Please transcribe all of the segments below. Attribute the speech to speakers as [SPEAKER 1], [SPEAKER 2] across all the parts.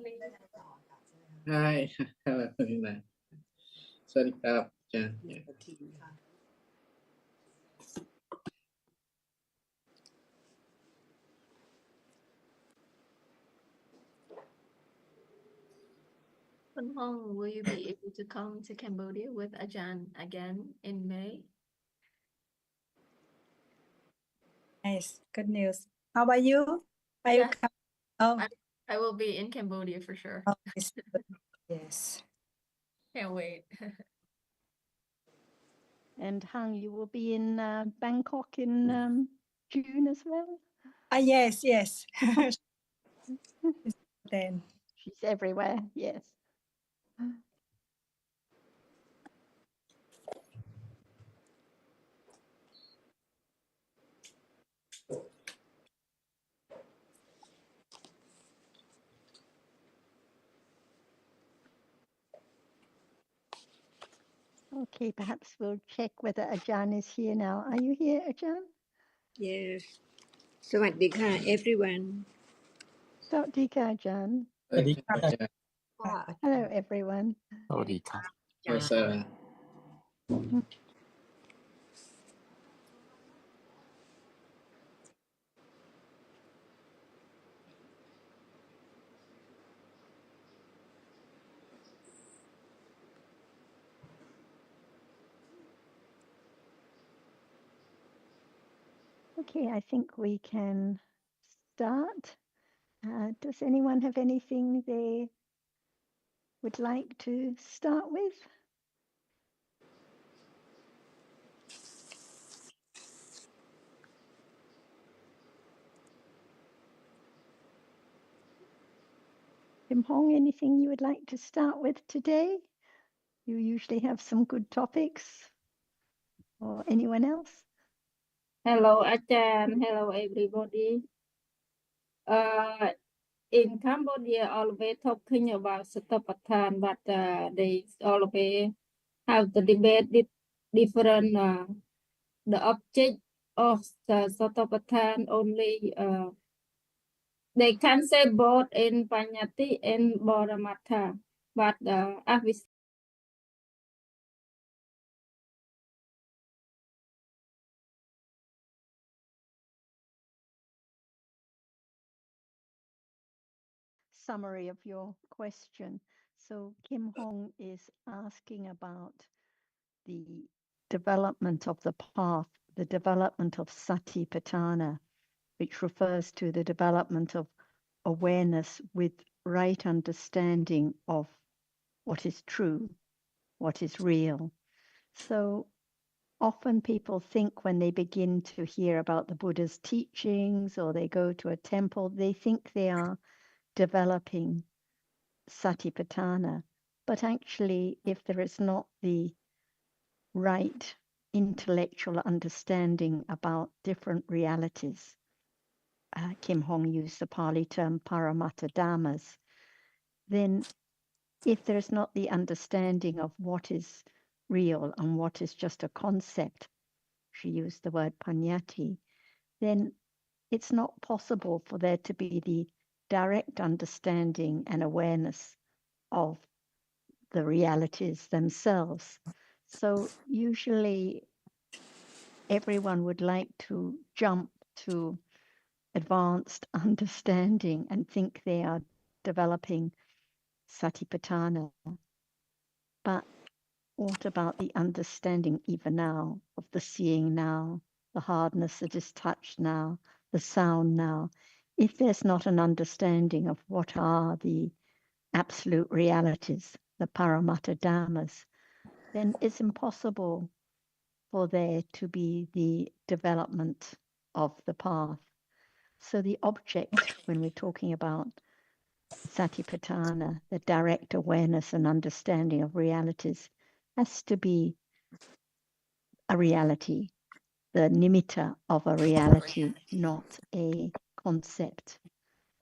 [SPEAKER 1] Hi. Hello. สวัสดีครับอาจารย์
[SPEAKER 2] Kun Hong, will you be able to come to Cambodia with Ajahn again in May?
[SPEAKER 3] Nice, good news. How about you? Are you
[SPEAKER 2] Yeah.
[SPEAKER 3] coming? Oh,
[SPEAKER 2] I will be in Cambodia for sure.
[SPEAKER 3] oh, it's good. Yes.
[SPEAKER 2] Can't wait.
[SPEAKER 4] And Hang, you will be in Bangkok in June as well?
[SPEAKER 3] Yes, yes. Then.
[SPEAKER 4] She's everywhere, yes. Okay, perhaps we'll check whether Ajahn is here now. Are you here, Ajahn?
[SPEAKER 5] Yes. สวัสดีค่ะ everyone.
[SPEAKER 4] Sawadika, Ajahn.
[SPEAKER 1] สวัสดีครับอาจารย์
[SPEAKER 4] Hello, everyone.
[SPEAKER 6] สวัสดีครับ
[SPEAKER 1] Yes,
[SPEAKER 4] Okay, I think we can start. Does anyone have anything they would like to start with? Kim Hong, anything you would like to start with today? You usually have some good topics. Or anyone else?
[SPEAKER 7] Hello, Achan. Hello, everybody. In Cambodia, always talking about Satapathan, but they always have the debate different. The object of the Satapathan only. They can say both in Panyati and Bodhamatha, but as we
[SPEAKER 4] Summary of your question. So Kim Hong is asking about the development of the path, the development of Satipatthana, which refers to the development of awareness with right understanding of what is true, what is real. So often people think when they begin to hear about the Buddha's teachings or they go to a temple, they think they are developing Satipatthana. But actually, if there is not the right intellectual understanding about different realities, Kim Hong used the Pali term Paramatta Dhammas, then if there is not the understanding of what is real and what is just a concept, she used the word panyati, then it's not possible for there to be the direct understanding and awareness of the realities themselves. So usually everyone would like to jump to advanced understanding and think they are developing Satipatthana. But what about the understanding even now of the seeing now, the hardness that is touched now, the sound now? If there's not an understanding of what are the absolute realities, the Paramatta Dhammas, then it's impossible for there to be the development of the path. So the object, when we're talking about Satipatthana, the direct awareness and understanding of realities, has to be a reality, the nimitta of a reality, not a concept.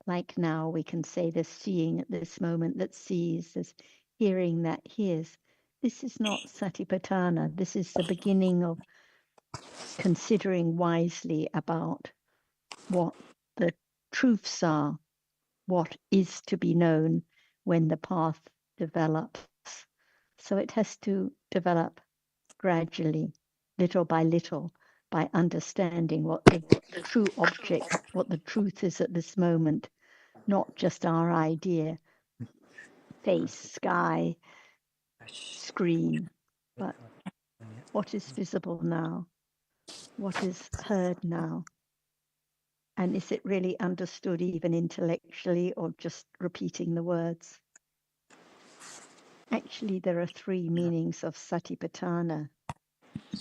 [SPEAKER 4] Like now we can say there's seeing at this moment that sees, there's hearing that hears. This is not Satipatthana. This is the beginning of considering wisely about what the truths are, what is to be known, when the path develops. So it has to develop gradually, little by little, by understanding what the true object, what the truth is at this moment, not just our idea, face, sky, screen, but what is visible now, what is heard now, and is it really understood even intellectually or just repeating the words? Actually, there are three meanings of satipatthana.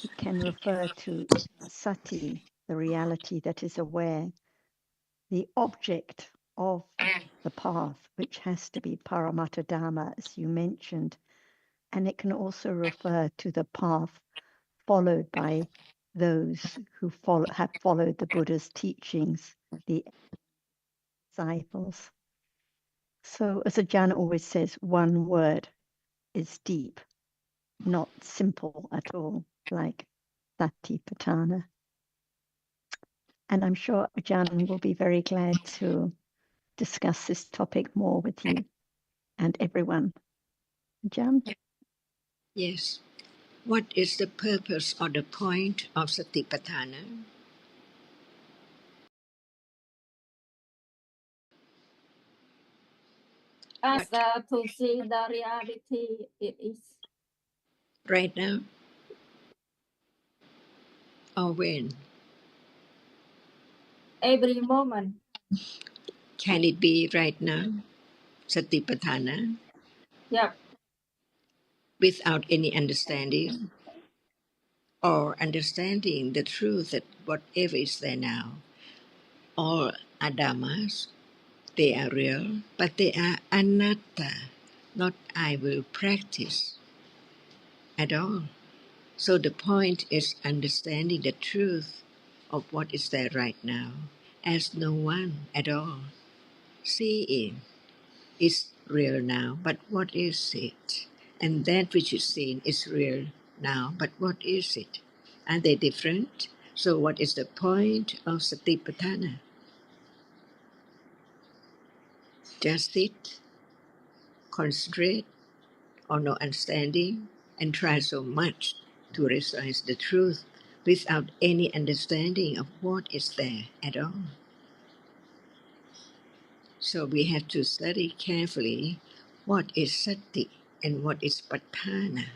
[SPEAKER 4] It can refer to sati, the reality that is aware, the object of the path, which has to be paramattha Dhamma, as you mentioned, and it can also refer to the path followed by those who have followed the Buddha's teachings, the disciples. So, as Ajahn always says, one word is deep, not simple at all, like satipatthana. And I'm sure Ajahn will be very glad to discuss this topic more with you and everyone. Ajahn?
[SPEAKER 5] Yes. What is the purpose or the point of Satipatthana?
[SPEAKER 7] As
[SPEAKER 5] What?
[SPEAKER 7] to see the reality it is.
[SPEAKER 5] Right now? Or when?
[SPEAKER 7] Every moment.
[SPEAKER 5] Can it be right now? Satipatthana?
[SPEAKER 7] Yep.
[SPEAKER 5] Without any understanding? Or understanding the truth that whatever is there now, all are dhammas, they are real, but they are anatta, not I will practice at all. So the point is understanding the truth of what is there right now as no one at all. Seeing is real now, but what is it? And that which is seen is real now, but what is it? Are they different? So what is the point of Satipatthana? Just sit, concentrate, or no understanding, and try so much to realize the truth without any understanding of what is there at all. So we have to study carefully what is sati and what is patthana.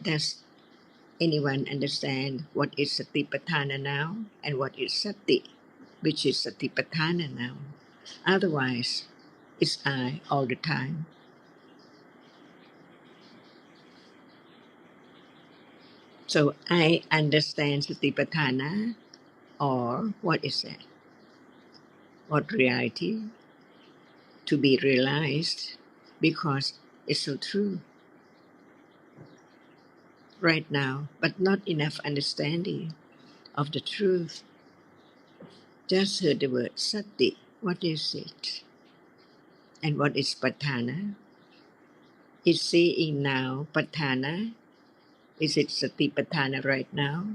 [SPEAKER 5] Does anyone understand what is satipatthana now and what is sati, which is satipatthana now? Otherwise, it's I all the time. So I understand satipatthana, or what is that? What reality to be realized because it's so true right now, but not enough understanding of the truth. Just heard the word sati. What is it? And what is patthana? Is seeing now patthana? Is it satipatthana right now?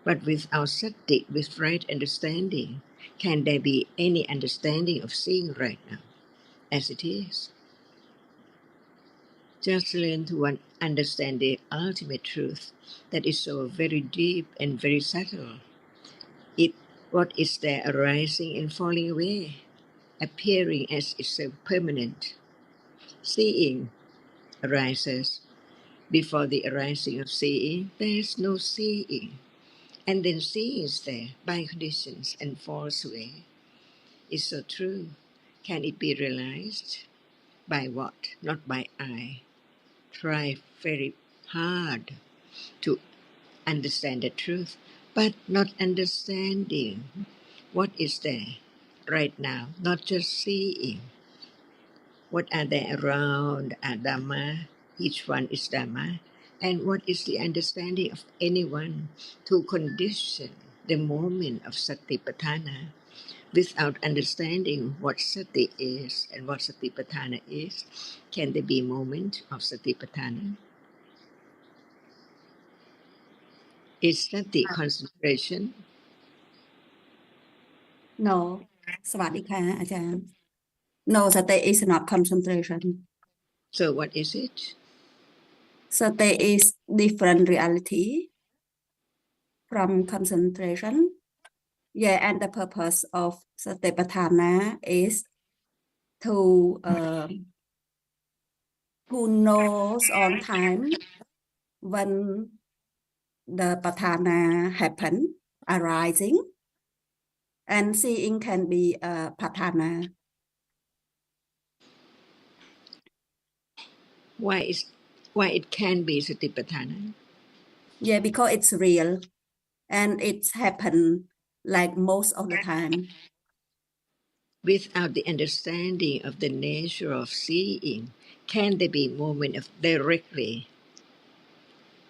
[SPEAKER 5] But without sati, with right understanding, can there be any understanding of seeing right now as it is? Just learn to understand the ultimate truth that is so very deep and very subtle. What is there arising and falling away, appearing as itself permanent. Seeing arises. Before the arising of seeing, there is no seeing. And then seeing is there by conditions and falls away. It's so true. Can it be realized? By what? Not by I. Try very hard to understand the truth, but not understanding what is there right now, not just seeing. What are there around Dhamma? Each one is Dhamma. And what is the understanding of anyone to condition the moment of Satipatthana without understanding what Sati is and what Satipatthana is? Can there be a moment of Satipatthana? Is Sati concentration?
[SPEAKER 3] No สวัสดีค่ะอาจารย์
[SPEAKER 6] No, sati is not concentration.
[SPEAKER 5] So what is it?
[SPEAKER 6] Sati is different reality from concentration. Yeah, and the purpose of satipatthana is to who knows on time when the patthana happen, arising, and seeing can be patthana.
[SPEAKER 5] Why it can be satipatthana?
[SPEAKER 6] Yeah, because it's real and it's happen like most of the time.
[SPEAKER 5] Without the understanding of the nature of seeing, can there be moment of directly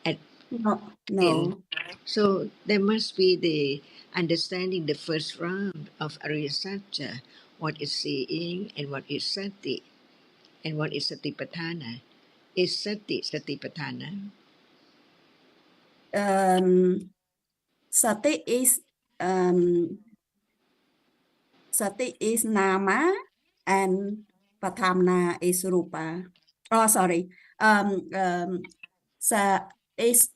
[SPEAKER 5] at
[SPEAKER 6] No,
[SPEAKER 5] in?
[SPEAKER 6] no.
[SPEAKER 5] So there must be the understanding the first round of Ariya what is seeing and what is sati and what is satipatthana. Is sati satipatthana?
[SPEAKER 6] Sati is nama and patthana is rupa. Oh, sorry. Sa is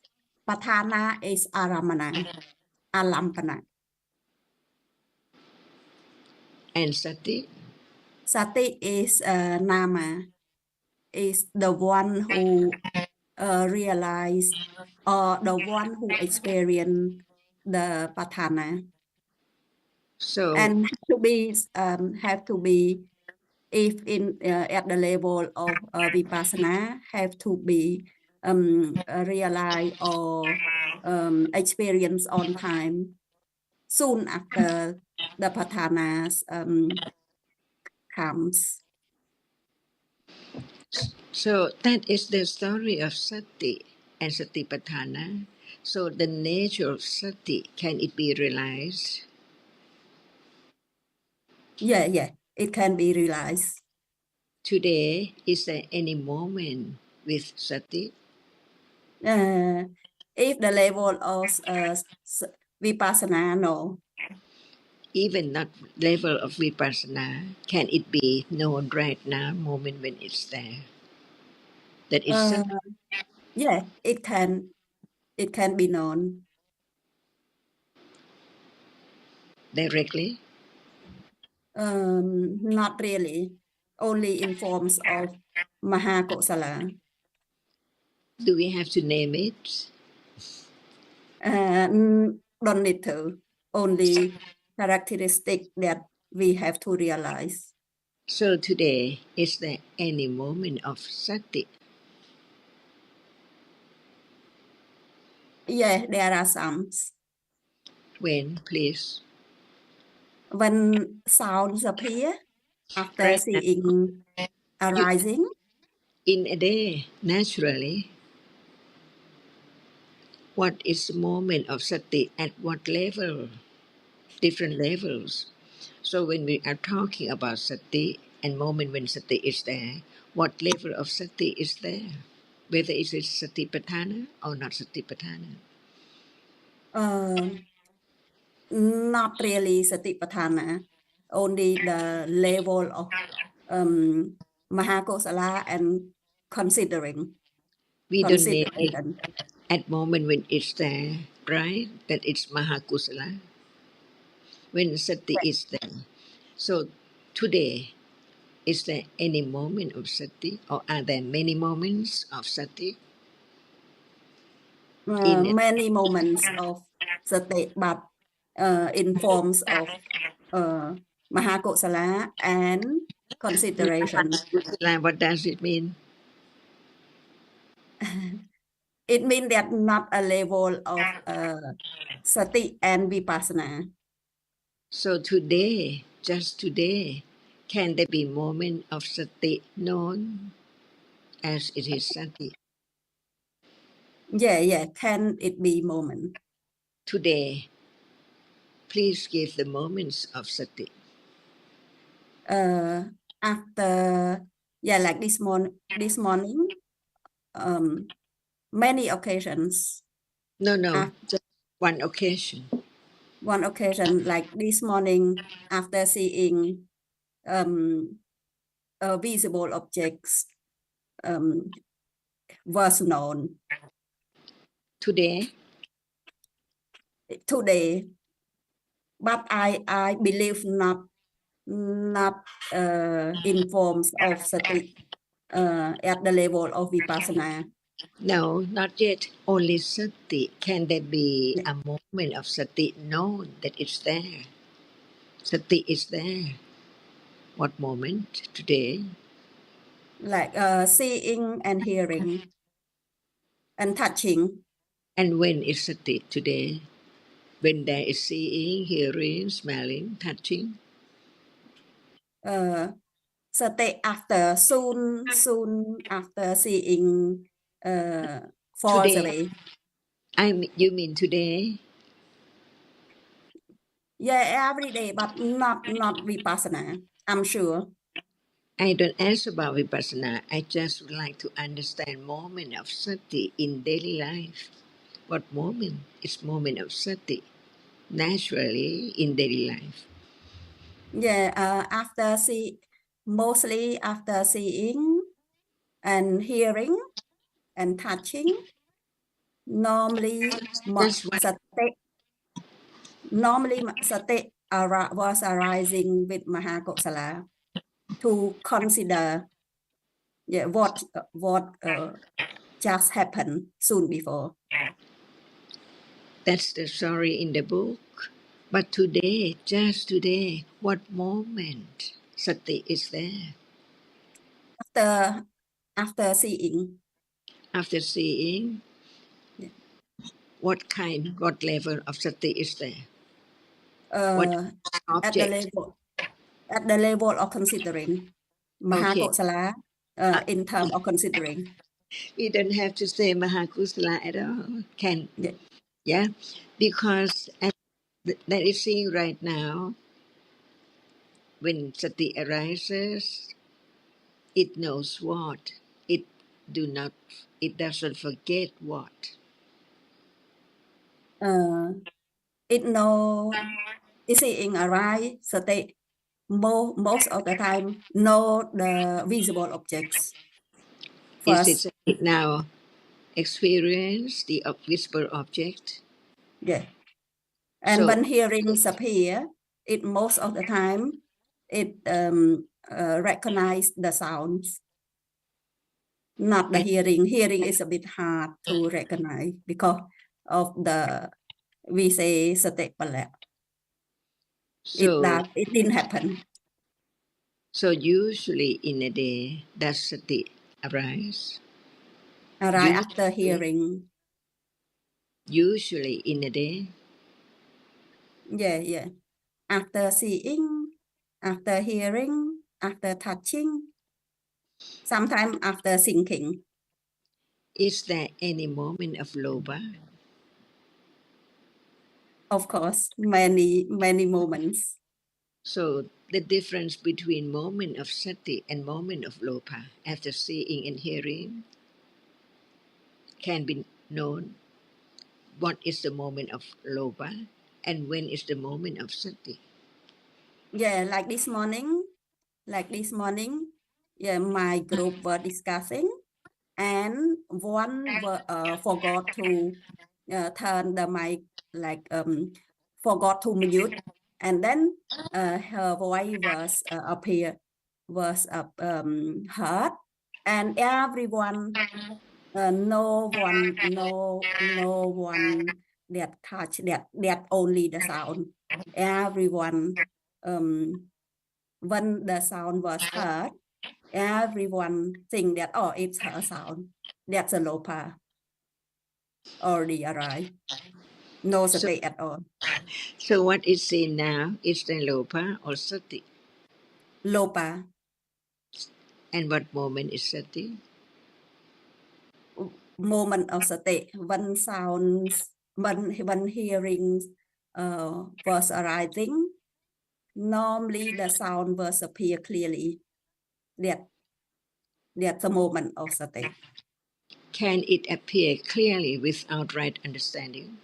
[SPEAKER 6] patthana is aramana, alampana.
[SPEAKER 5] And sati?
[SPEAKER 6] Sati is nama, is the one who realize or the one who experience the patthana.
[SPEAKER 5] So
[SPEAKER 6] And have to be if in at the level of vipassana have to be realize or experience on time soon after the pathanas comes.
[SPEAKER 5] So that is the story of sati and satipatthana. So the nature of sati, can it be realized?
[SPEAKER 6] Yeah, it can be realized.
[SPEAKER 5] Today, is there any moment with sati?
[SPEAKER 6] If the level of vipassana, no.
[SPEAKER 5] Even not level of vipassana, can it be known right now, moment when it's there? That is sati.
[SPEAKER 6] Yeah, it can be known.
[SPEAKER 5] Directly?
[SPEAKER 6] Not really, only in forms of mahakosala.
[SPEAKER 5] Do we have to name it?
[SPEAKER 6] Don't need to, only characteristic that we have to realize.
[SPEAKER 5] So today, is there any moment of sati?
[SPEAKER 6] Yeah, there are some.
[SPEAKER 5] When, please?
[SPEAKER 6] When sounds appear after
[SPEAKER 5] Right now,
[SPEAKER 6] seeing arising,
[SPEAKER 5] in a day, naturally, what is the moment of sati at what level? Different levels. So when we are talking about sati and moment when sati is there, what level of sati is there? Whether it is satipatthana or not satipatthana.
[SPEAKER 6] not really satipatthana, only the level of mahakosala and considering.
[SPEAKER 5] We don't name it
[SPEAKER 6] Consideration.
[SPEAKER 5] at moment when it's there, right? That it's mahakusala. When sati is there. So today, is there any moment of sati or are there many moments of sati? In it?
[SPEAKER 6] Many moments of sati, but in forms of mahakosala and consideration.
[SPEAKER 5] What does it mean?
[SPEAKER 6] It means that not a level of sati and vipassana.
[SPEAKER 5] So today, just today, can there be moment of sati known as it is sati?
[SPEAKER 6] Yeah, can it be moment?
[SPEAKER 5] Today, please give the moments of sati.
[SPEAKER 6] After, like this morning, many occasions.
[SPEAKER 5] No,
[SPEAKER 6] After
[SPEAKER 5] just one occasion.
[SPEAKER 6] one occasion, like this morning, after seeing visible objects was known
[SPEAKER 5] Today,
[SPEAKER 6] today, but I believe not in forms of sati at the level of vipassana.
[SPEAKER 5] no, not yet. Only sati. Can there be
[SPEAKER 6] Yeah.
[SPEAKER 5] a moment of sati known that it's there? Sati is there. What moment? Today?
[SPEAKER 6] Like seeing and hearing and touching.
[SPEAKER 5] And when is sati? Today? When there is seeing, hearing, smelling, touching?
[SPEAKER 6] Sati after soon after seeing falls
[SPEAKER 5] Today.
[SPEAKER 6] away.
[SPEAKER 5] You mean today?
[SPEAKER 6] Yeah, every day, but not vipassana. I'm sure.
[SPEAKER 5] I don't ask about vipassana. I just would like to understand moment of sati in daily life. What moment is moment of sati naturally in daily life?
[SPEAKER 6] Yeah, mostly after seeing and hearing and touching. Normally,
[SPEAKER 5] That's what
[SPEAKER 6] sati was arising with Mahakosala to consider what just happened soon before.
[SPEAKER 5] that's the story in the book. But today, just today, what moment sati is there?
[SPEAKER 6] After seeing.
[SPEAKER 5] After seeing,
[SPEAKER 6] Yeah.
[SPEAKER 5] what level of sati is there? What
[SPEAKER 6] At the
[SPEAKER 5] object?
[SPEAKER 6] level of considering
[SPEAKER 5] Okay.
[SPEAKER 6] Mahakosala in terms of considering.
[SPEAKER 5] We don't have to say Mahakusala at all.
[SPEAKER 6] Yeah.
[SPEAKER 5] Yeah, because that is seeing right now, when sati arises, it knows what. It doesn't forget what.
[SPEAKER 6] Seeing arise state most of the time know the visible objects
[SPEAKER 5] Is
[SPEAKER 6] first.
[SPEAKER 5] it now experience the visible object?
[SPEAKER 6] Yeah. And
[SPEAKER 5] So
[SPEAKER 6] when hearings appear, it most of the time it recognize the sounds, not the hearing. Hearing is a bit hard to recognize because of we say state palette. It didn't happen.
[SPEAKER 5] So usually in a day, does sati arise?
[SPEAKER 6] Right after hearing.
[SPEAKER 5] Usually in a day.
[SPEAKER 6] Yeah. After seeing, after hearing, after touching, sometimes after thinking.
[SPEAKER 5] Is there any moment of lobha?
[SPEAKER 6] Of course, many moments.
[SPEAKER 5] So the difference between moment of sati and moment of lobha after seeing and hearing can be known. What is the moment of lobha and when is the moment of sati?
[SPEAKER 6] Yeah, like this morning, yeah, my group were discussing and one forgot to turn the mic, like forgot to mute, and then her voice was heard, and everyone no one that touch that only the sound. Everyone when the sound was heard, everyone think that it's her sound. That's a lopa already arrived. No
[SPEAKER 5] So,
[SPEAKER 6] state at all.
[SPEAKER 5] so what is seen now is the lobha or sati?
[SPEAKER 6] Lopa.
[SPEAKER 5] And what moment is sati?
[SPEAKER 6] Moment of state when sounds when hearing was arising. Normally the sound was appear clearly. That's a moment of state.
[SPEAKER 5] Can it appear clearly without right understanding?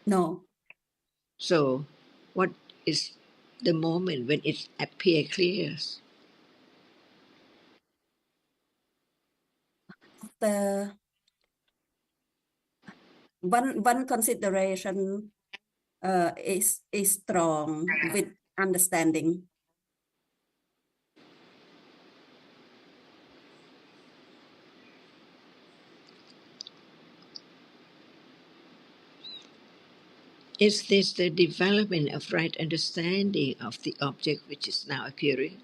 [SPEAKER 6] No.
[SPEAKER 5] So what is the moment when it appears clear?
[SPEAKER 6] after one consideration is strong with understanding.
[SPEAKER 5] Is this the development of right understanding of the object which is now appearing?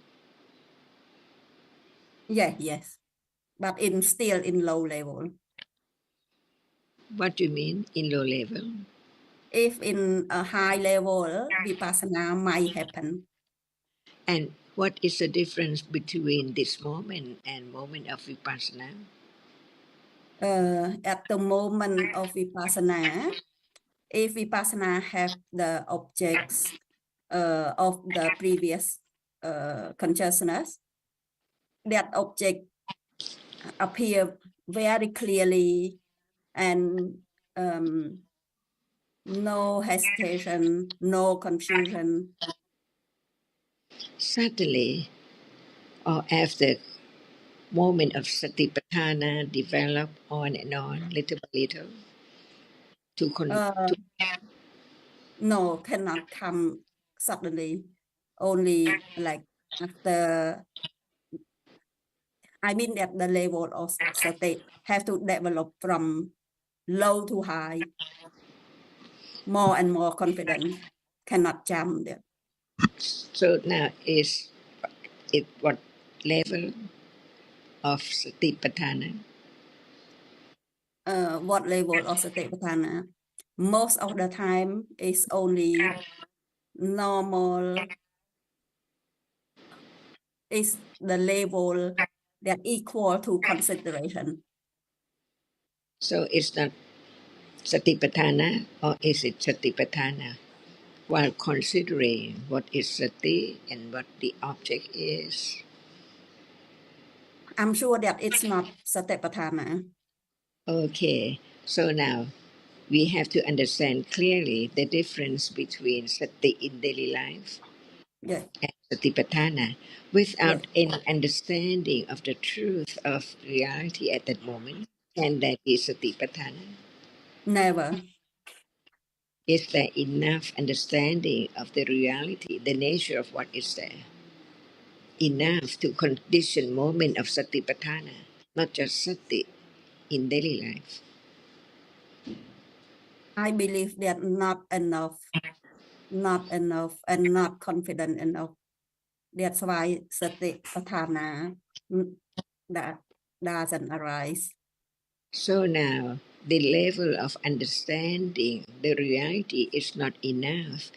[SPEAKER 6] Yes, but still in low level.
[SPEAKER 5] What do you mean in low level?
[SPEAKER 6] If in a high level, vipassana might happen.
[SPEAKER 5] And what is the difference between this moment and moment of vipassana?
[SPEAKER 6] At the moment of vipassana, if vipassana have the objects of the previous consciousness, that object appear very clearly and no hesitation, no confusion.
[SPEAKER 5] Suddenly, or after moment of satipatthana develop on and on, little by little, to
[SPEAKER 6] No, cannot come suddenly. Only like after, I mean at the level of state have to develop from low to high, more and more confident, cannot jump there.
[SPEAKER 5] So now is it what level of satipatthana?
[SPEAKER 6] What level of satipatthana? Most of the time is only normal, is the level that equal to consideration.
[SPEAKER 5] So it's not satipatthana, or is it satipatthana? While considering what is sati and what the object is.
[SPEAKER 6] I'm sure that it's not satipatthana.
[SPEAKER 5] Okay, so now we have to understand clearly the difference between sati in daily life
[SPEAKER 6] Yes,
[SPEAKER 5] and satipatthana without any understanding of the truth of reality at that moment. And that is satipatthana.
[SPEAKER 6] never.
[SPEAKER 5] Is there enough understanding of the reality, the nature of what is there? Enough to condition moment of satipatthana, not just sati in daily life.
[SPEAKER 6] I believe that not enough, and not confident enough. That's why satipatthana that doesn't arise.
[SPEAKER 5] So now the level of understanding the reality is not enough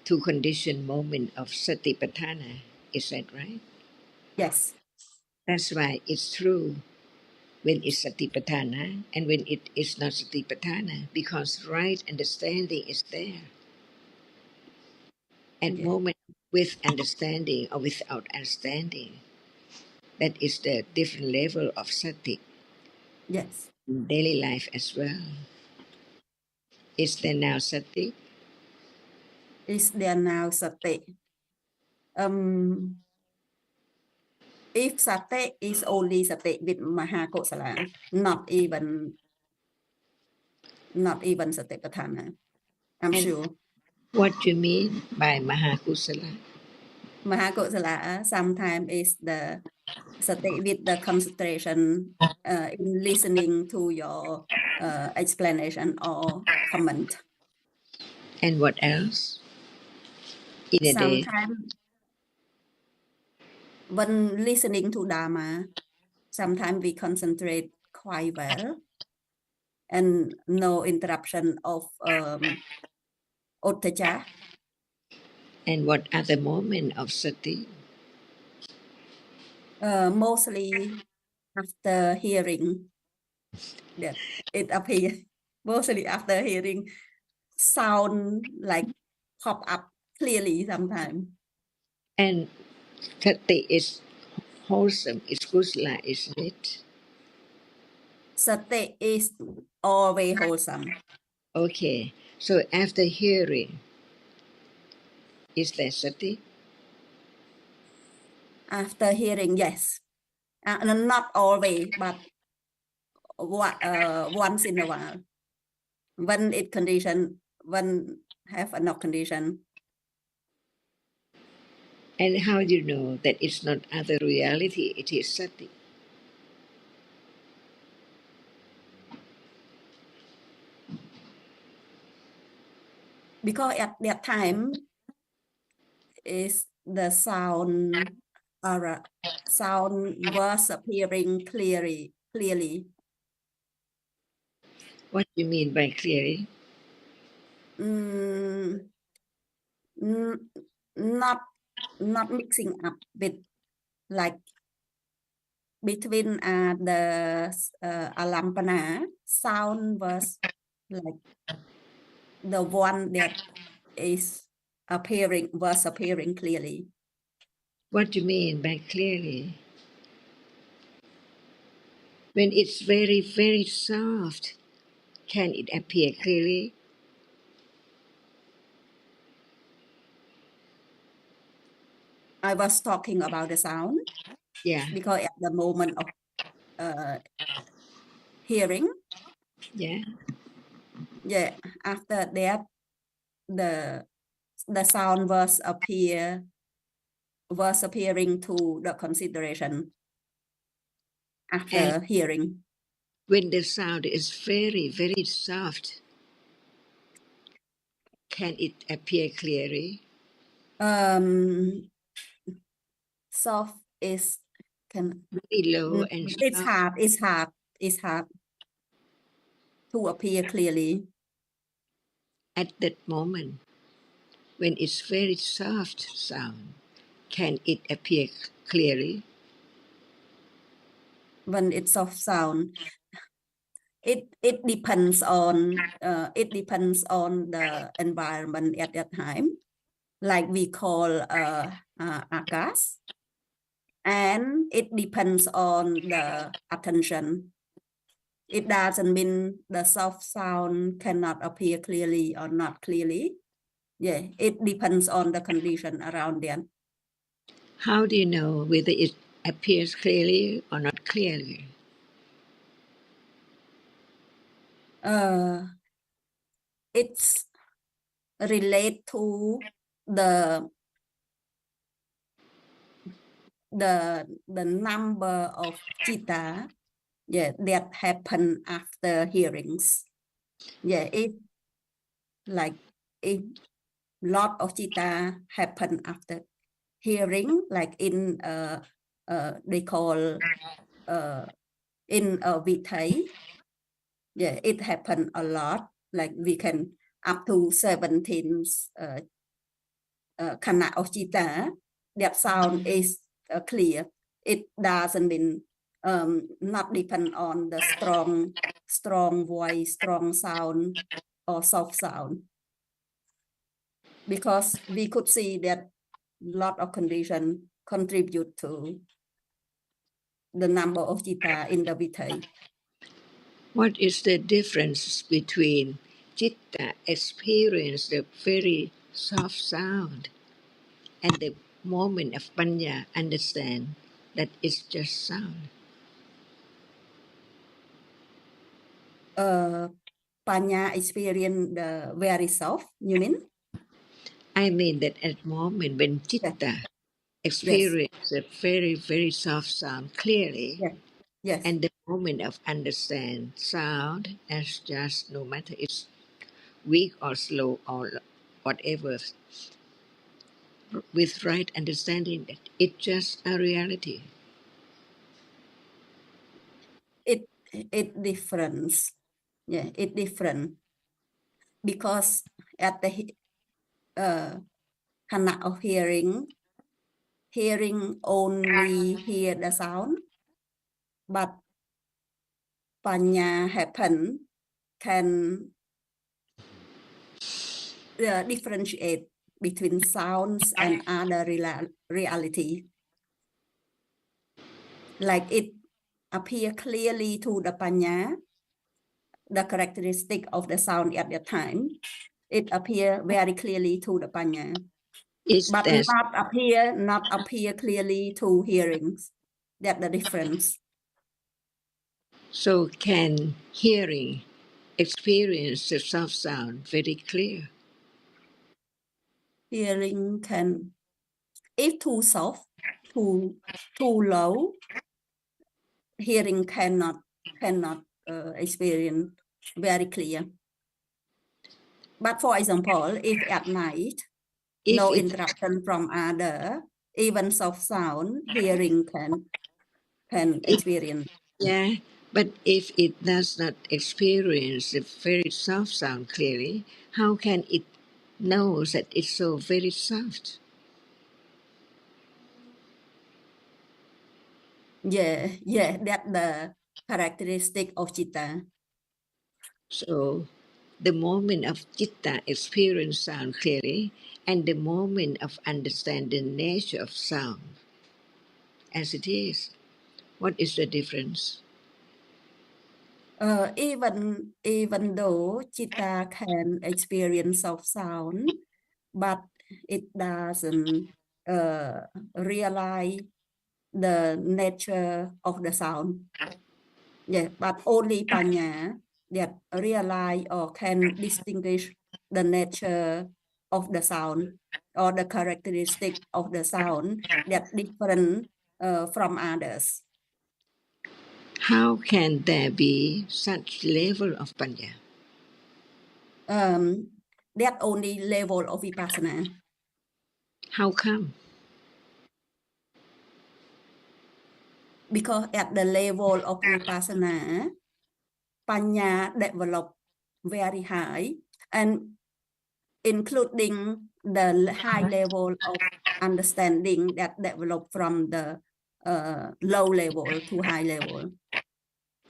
[SPEAKER 5] to condition moment of satipatthana. Is that right?
[SPEAKER 6] Yes,
[SPEAKER 5] That's why it's true when it's satipatthana and when it is not satipatthana, because right understanding is there. At
[SPEAKER 6] yes,
[SPEAKER 5] moment with understanding or without understanding, that is the different level of sati
[SPEAKER 6] yes.
[SPEAKER 5] in daily life as well. Is there now sati?
[SPEAKER 6] Is there now sati? If sati is only sati with mahakosala, not even satipatthana, I'm
[SPEAKER 5] And
[SPEAKER 6] sure.
[SPEAKER 5] what do you mean by mahakusala?
[SPEAKER 6] Mahakosala sometimes is the sati with the concentration in listening to your explanation or comment.
[SPEAKER 5] And what else in a day?
[SPEAKER 6] Sometimes when listening to Dhamma, sometimes we concentrate quite well and no interruption of ottacha.
[SPEAKER 5] And what other moment of sati?
[SPEAKER 6] Mostly after hearing that it appears, mostly after hearing sound like pop up clearly sometimes.
[SPEAKER 5] And sati is wholesome, it's kusala, isn't it?
[SPEAKER 6] Sati is always wholesome.
[SPEAKER 5] Okay, so after hearing, is there sati?
[SPEAKER 6] After hearing, yes. Not always, but once in a while. When it condition, when have a not condition.
[SPEAKER 5] And how do you know that it's not other reality, it is sati?
[SPEAKER 6] Because at that time is the sound or sound was appearing clearly.
[SPEAKER 5] What do you mean by clearly?
[SPEAKER 6] Not mixing up with like between the alampana sound was like the one that was appearing clearly.
[SPEAKER 5] What do you mean by clearly? When it's very, very soft, can it appear clearly?
[SPEAKER 6] I was talking about the sound.
[SPEAKER 5] Yeah.
[SPEAKER 6] Because at the moment of hearing,
[SPEAKER 5] Yeah.
[SPEAKER 6] After that, the sound was appearing to the consideration after
[SPEAKER 5] And
[SPEAKER 6] hearing.
[SPEAKER 5] when the sound is very, very soft, can it appear clearly?
[SPEAKER 6] Soft is
[SPEAKER 5] Very low and soft.
[SPEAKER 6] It's hard to appear clearly.
[SPEAKER 5] At that moment, when it's very soft sound, can it appear clearly?
[SPEAKER 6] When it's soft sound, it depends on the environment at that time, like we call akas, and it depends on the attention. It doesn't mean the soft sound cannot appear clearly or not clearly. It depends on the condition around them.
[SPEAKER 5] How do you know whether it appears clearly or not clearly?
[SPEAKER 6] It's relate to the number of chitta that happen after hearings. If lot of chitta happen after hearing, like in they call in Vitai, it happen a lot, like we can up to 17 khana of chitta. That sound is clear. It doesn't mean not depend on the strong voice, strong sound or soft sound, because we could see that lot of condition contribute to the number of chitta in the Vitai.
[SPEAKER 5] What is the difference between citta experience the very soft sound and the moment of panya understand that it's just sound?
[SPEAKER 6] Panya experience the very soft, you mean?
[SPEAKER 5] I mean that at moment when citta experience the very, very soft sound clearly,
[SPEAKER 6] Yes.
[SPEAKER 5] and the moment of understand sound as just, no matter it's weak or slow or whatever, with right understanding that it's just a reality.
[SPEAKER 6] It difference. It different, because at the khana of hearing only hear the sound, but panya happen can differentiate between sounds and other reality. Like it appear clearly to the panya, the characteristic of the sound at that time. It appear very clearly to the panya, but not appear clearly to hearings. That's the difference.
[SPEAKER 5] So can hearing experience the soft sound very clear?
[SPEAKER 6] Hearing can, if too soft, too low, hearing cannot experience very clear. But for example, if at night,
[SPEAKER 5] If
[SPEAKER 6] no
[SPEAKER 5] it,
[SPEAKER 6] interruption from other, even soft sound, hearing can experience.
[SPEAKER 5] yeah, but if it does not experience the very soft sound clearly, how can it know that it's so very soft?
[SPEAKER 6] Yeah, that's the characteristic of chitta.
[SPEAKER 5] So the moment of citta experience sound clearly and the moment of understanding the nature of sound as it is, what is the difference?
[SPEAKER 6] Even though chitta can experience soft sound, but it doesn't realize the nature of the sound. Yeah, but only panya that realize or can distinguish the nature of the sound or the characteristic of the sound that different from others.
[SPEAKER 5] How can there be such level of panya?
[SPEAKER 6] That only level of vipassana.
[SPEAKER 5] How come?
[SPEAKER 6] Because at the level of vipassana, panya develop very high, and including the high level of understanding that develop from the low level to high level.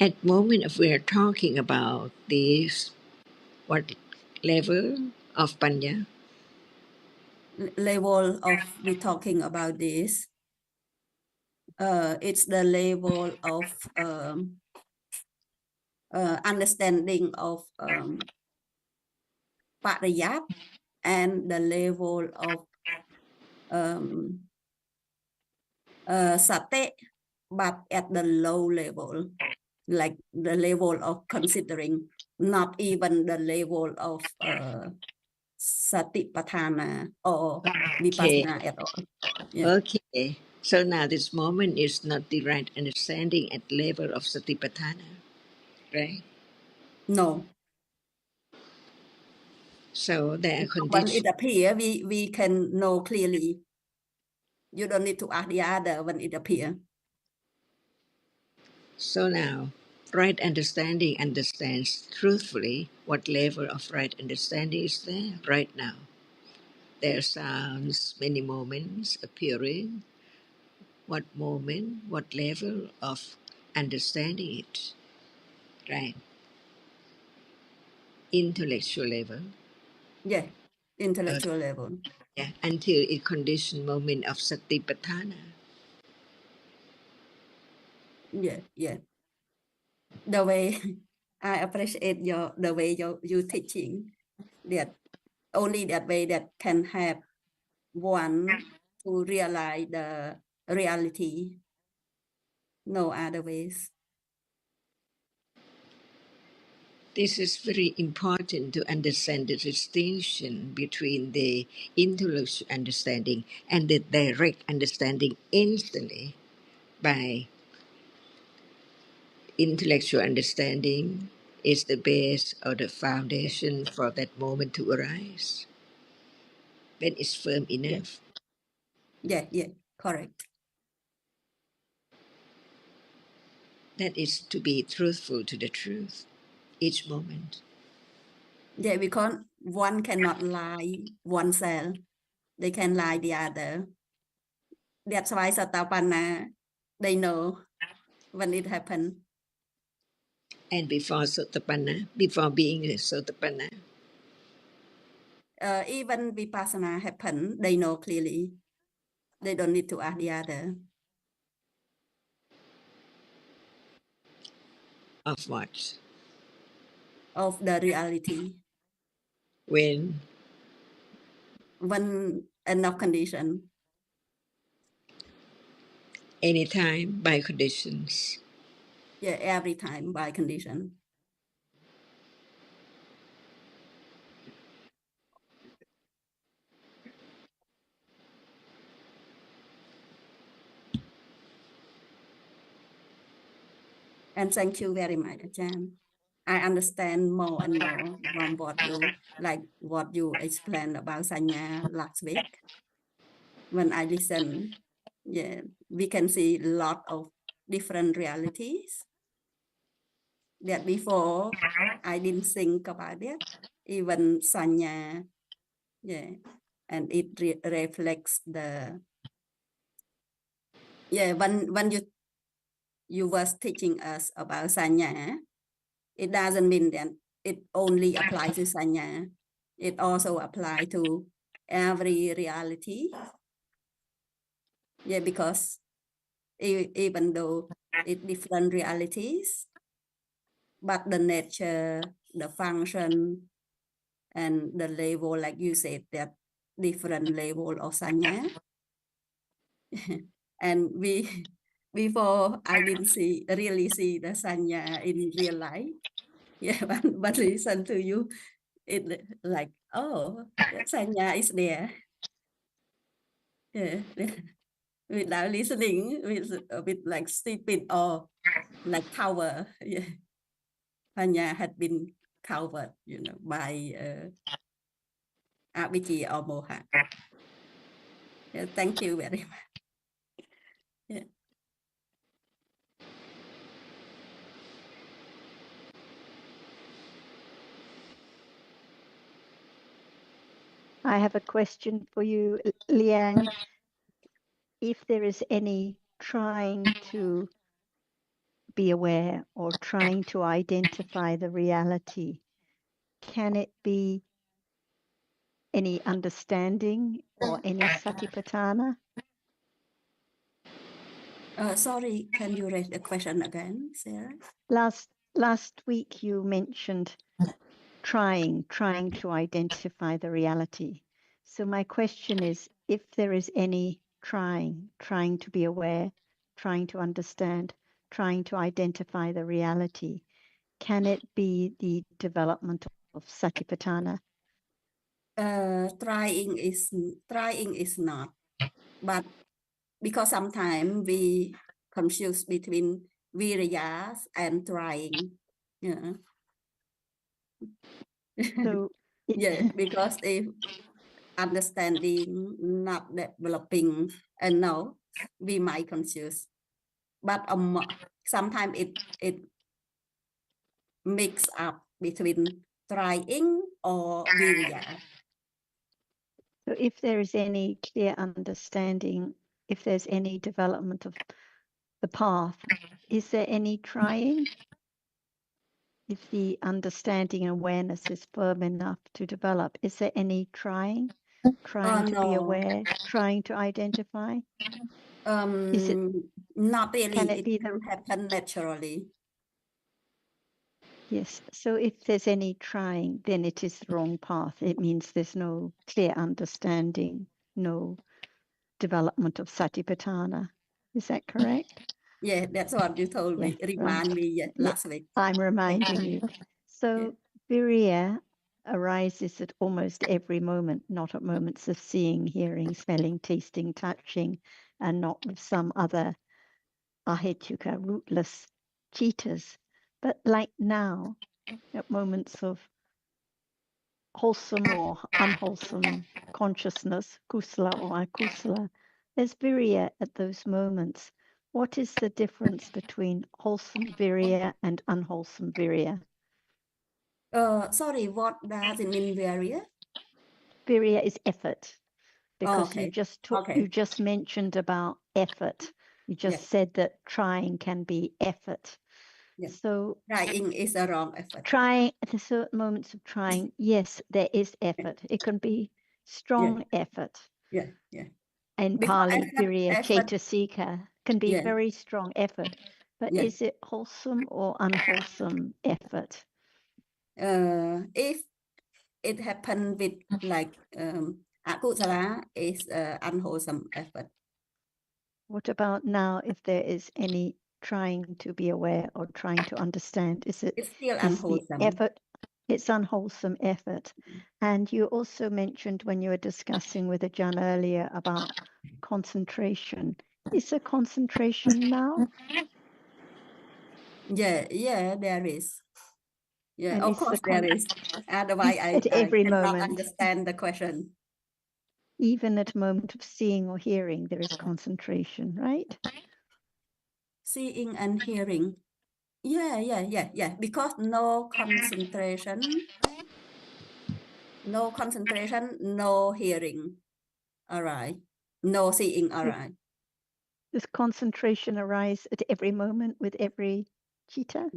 [SPEAKER 5] At moment of we are talking about this, what level of panya?
[SPEAKER 6] Level of we talking about this, it's the level of understanding of pariyat and the level of sate, but at the low level, like the level of considering, not even the level of satipatthana or
[SPEAKER 5] Okay,
[SPEAKER 6] vipassana at all. Yeah.
[SPEAKER 5] okay. So now this moment is not the right understanding at level of satipatthana, right?
[SPEAKER 6] No.
[SPEAKER 5] So there are
[SPEAKER 6] When
[SPEAKER 5] conditions.
[SPEAKER 6] it appears, we can know clearly. You don't need to ask the other when it appears.
[SPEAKER 5] So now, right understanding understands truthfully what level of right understanding is there right now. There are sounds, many moments appearing. What moment, what level of understanding it, right? Intellectual level.
[SPEAKER 6] Yeah, intellectual level.
[SPEAKER 5] Yeah, until it condition moment of satipatthana.
[SPEAKER 6] Yeah. The way I appreciate the way you teaching, that only that way that can have one to realize the reality. No other ways.
[SPEAKER 5] This is very important to understand the distinction between the intellectual understanding and the direct understanding instantly by intellectual understanding is the base or the foundation for that moment to arise. When it's firm enough.
[SPEAKER 6] Yeah, correct.
[SPEAKER 5] That is to be truthful to the truth each moment.
[SPEAKER 6] Yeah, because one cannot lie oneself. They can lie the other. That's why Satapanna, they know when it happened.
[SPEAKER 5] And before Sotapanna, before being a Sotapanna,
[SPEAKER 6] Even Vipassana happen, they know clearly. They don't need to ask the other.
[SPEAKER 5] of what?
[SPEAKER 6] Of the reality.
[SPEAKER 5] When
[SPEAKER 6] Enough condition.
[SPEAKER 5] anytime by conditions.
[SPEAKER 6] Yeah, every time by condition. And thank you very much, Ajahn. I understand more and more from what you explained about Sanya last week. When I listen, yeah, we can see a lot of different realities that before I didn't think about it. Even Sanya, yeah, and it reflects the, yeah, when you was teaching us about Sanya, it doesn't mean that it only applies to Sanya. It also applies to every reality. Yeah, because even though it's different realities, but the nature, the function, and the level, like you said, that different level of Sanya. And before I didn't really see the Sanya in real life. Yeah, but listen to you, it like, oh, that Sanya is there. Yeah, without listening, with like stupid or like cover. Yeah, Sanya had been covered, by Abhiji or Moha. Yeah, thank you very much. Yeah.
[SPEAKER 4] I have a question for you, Liang. If there is any trying to be aware or trying to identify the reality, can it be any understanding or any satipatthana?
[SPEAKER 6] Sorry, can you raise the question again, Sarah?
[SPEAKER 4] Last week you mentioned trying to identify the reality. So my question is, if there is any trying to be aware, trying to understand, trying to identify the reality, can it be the development of satipatthana?
[SPEAKER 6] Trying is not, but because sometimes we confuse between virya and trying. Yeah.
[SPEAKER 4] So
[SPEAKER 6] Yeah, because if understanding not developing, and no, we might confuse. But sometimes it mix up between trying or virya.
[SPEAKER 4] So if there is any clear understanding, if there's any development of the path, is there any trying? If the understanding and awareness is firm enough to develop, is there any trying to be aware, trying to identify? Is it,
[SPEAKER 6] not really?
[SPEAKER 4] can
[SPEAKER 6] It
[SPEAKER 4] be
[SPEAKER 6] can happen naturally.
[SPEAKER 4] Yes. So if there's any trying, then it is the wrong path. It means there's no clear understanding, no development of satipatthana. Is that correct?
[SPEAKER 6] Yeah, that's what you told me. Remind me last week.
[SPEAKER 4] I'm reminding you. So virya arises at almost every moment, not at moments of seeing, hearing, smelling, tasting, touching, and not with some other ahetuka, rootless cheetahs. But like now, at moments of wholesome or unwholesome consciousness, kusala or akusala, there's virya at those moments. What is the difference between wholesome virya and unwholesome virya?
[SPEAKER 6] Sorry, what does it mean, virya?
[SPEAKER 4] Virya is effort, because
[SPEAKER 6] Okay.
[SPEAKER 4] you just mentioned about effort. You just said that trying can be effort.
[SPEAKER 6] Yeah.
[SPEAKER 4] So
[SPEAKER 6] trying is a wrong effort.
[SPEAKER 4] Trying at certain moments of trying, yes, there is effort. It can be strong effort.
[SPEAKER 6] Yeah.
[SPEAKER 4] In Pali, virya, cetasika can be very strong effort. But is it wholesome or unwholesome effort?
[SPEAKER 6] If it happened with like akusala, is unwholesome effort.
[SPEAKER 4] What about now if there is any trying to be aware or trying to understand? Is it
[SPEAKER 6] It's still
[SPEAKER 4] is the
[SPEAKER 6] unwholesome.
[SPEAKER 4] effort? It's unwholesome effort. And you also mentioned when you were discussing with Ajahn earlier about concentration. Is there concentration now?
[SPEAKER 6] Yeah, there is. Yeah,
[SPEAKER 4] And
[SPEAKER 6] of
[SPEAKER 4] is the
[SPEAKER 6] course there is. Otherwise,
[SPEAKER 4] at
[SPEAKER 6] I
[SPEAKER 4] every
[SPEAKER 6] cannot
[SPEAKER 4] moment,
[SPEAKER 6] understand the question.
[SPEAKER 4] even at a moment of seeing or hearing, there is concentration, right?
[SPEAKER 6] Seeing and hearing. Yeah. Because no concentration, no hearing. All right. No seeing. All right.
[SPEAKER 4] Does concentration arise at every moment with every chitta?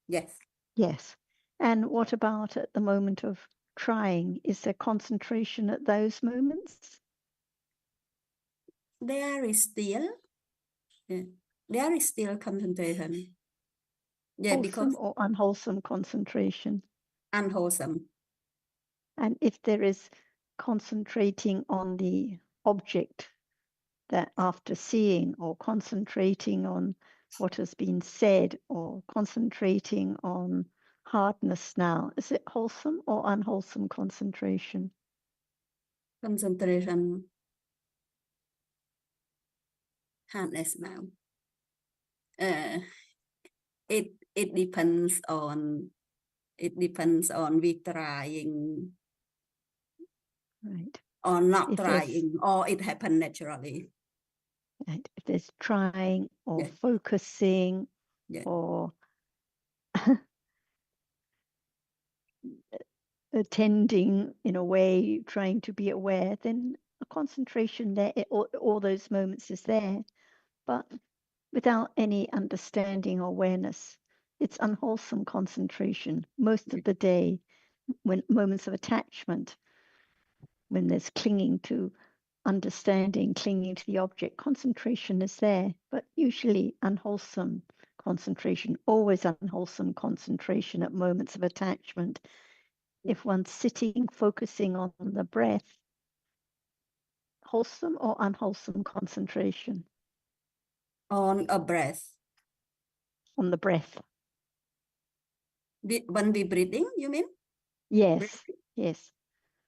[SPEAKER 6] Yes.
[SPEAKER 4] Yes. And what about at the moment of trying? Is there concentration at those moments?
[SPEAKER 6] There is still. Yeah, there is still concentration. Yeah, because
[SPEAKER 4] Wholesome or unwholesome concentration?
[SPEAKER 6] unwholesome.
[SPEAKER 4] And if there is concentrating on the object that after seeing, or concentrating on what has been said, or concentrating on hardness now, is it wholesome or unwholesome concentration?
[SPEAKER 6] Concentration. Hardness now. It depends on we trying,
[SPEAKER 4] Right.
[SPEAKER 6] or not
[SPEAKER 4] If there's
[SPEAKER 6] trying, or it happened naturally.
[SPEAKER 4] right, if there's trying or
[SPEAKER 6] Yeah.
[SPEAKER 4] focusing
[SPEAKER 6] Yeah.
[SPEAKER 4] or attending in a way, trying to be aware, then a concentration there, all those moments is there, but without any understanding or awareness, it's unwholesome concentration most of the day. When moments of attachment, when there's clinging to understanding, clinging to the object, concentration is there, but usually unwholesome concentration, always unwholesome concentration at moments of attachment. If one's sitting, focusing on the breath, wholesome or unwholesome concentration?
[SPEAKER 6] On a breath.
[SPEAKER 4] On the breath.
[SPEAKER 6] When we breathing, you mean?
[SPEAKER 4] Yes,
[SPEAKER 6] Breathing?
[SPEAKER 4] yes.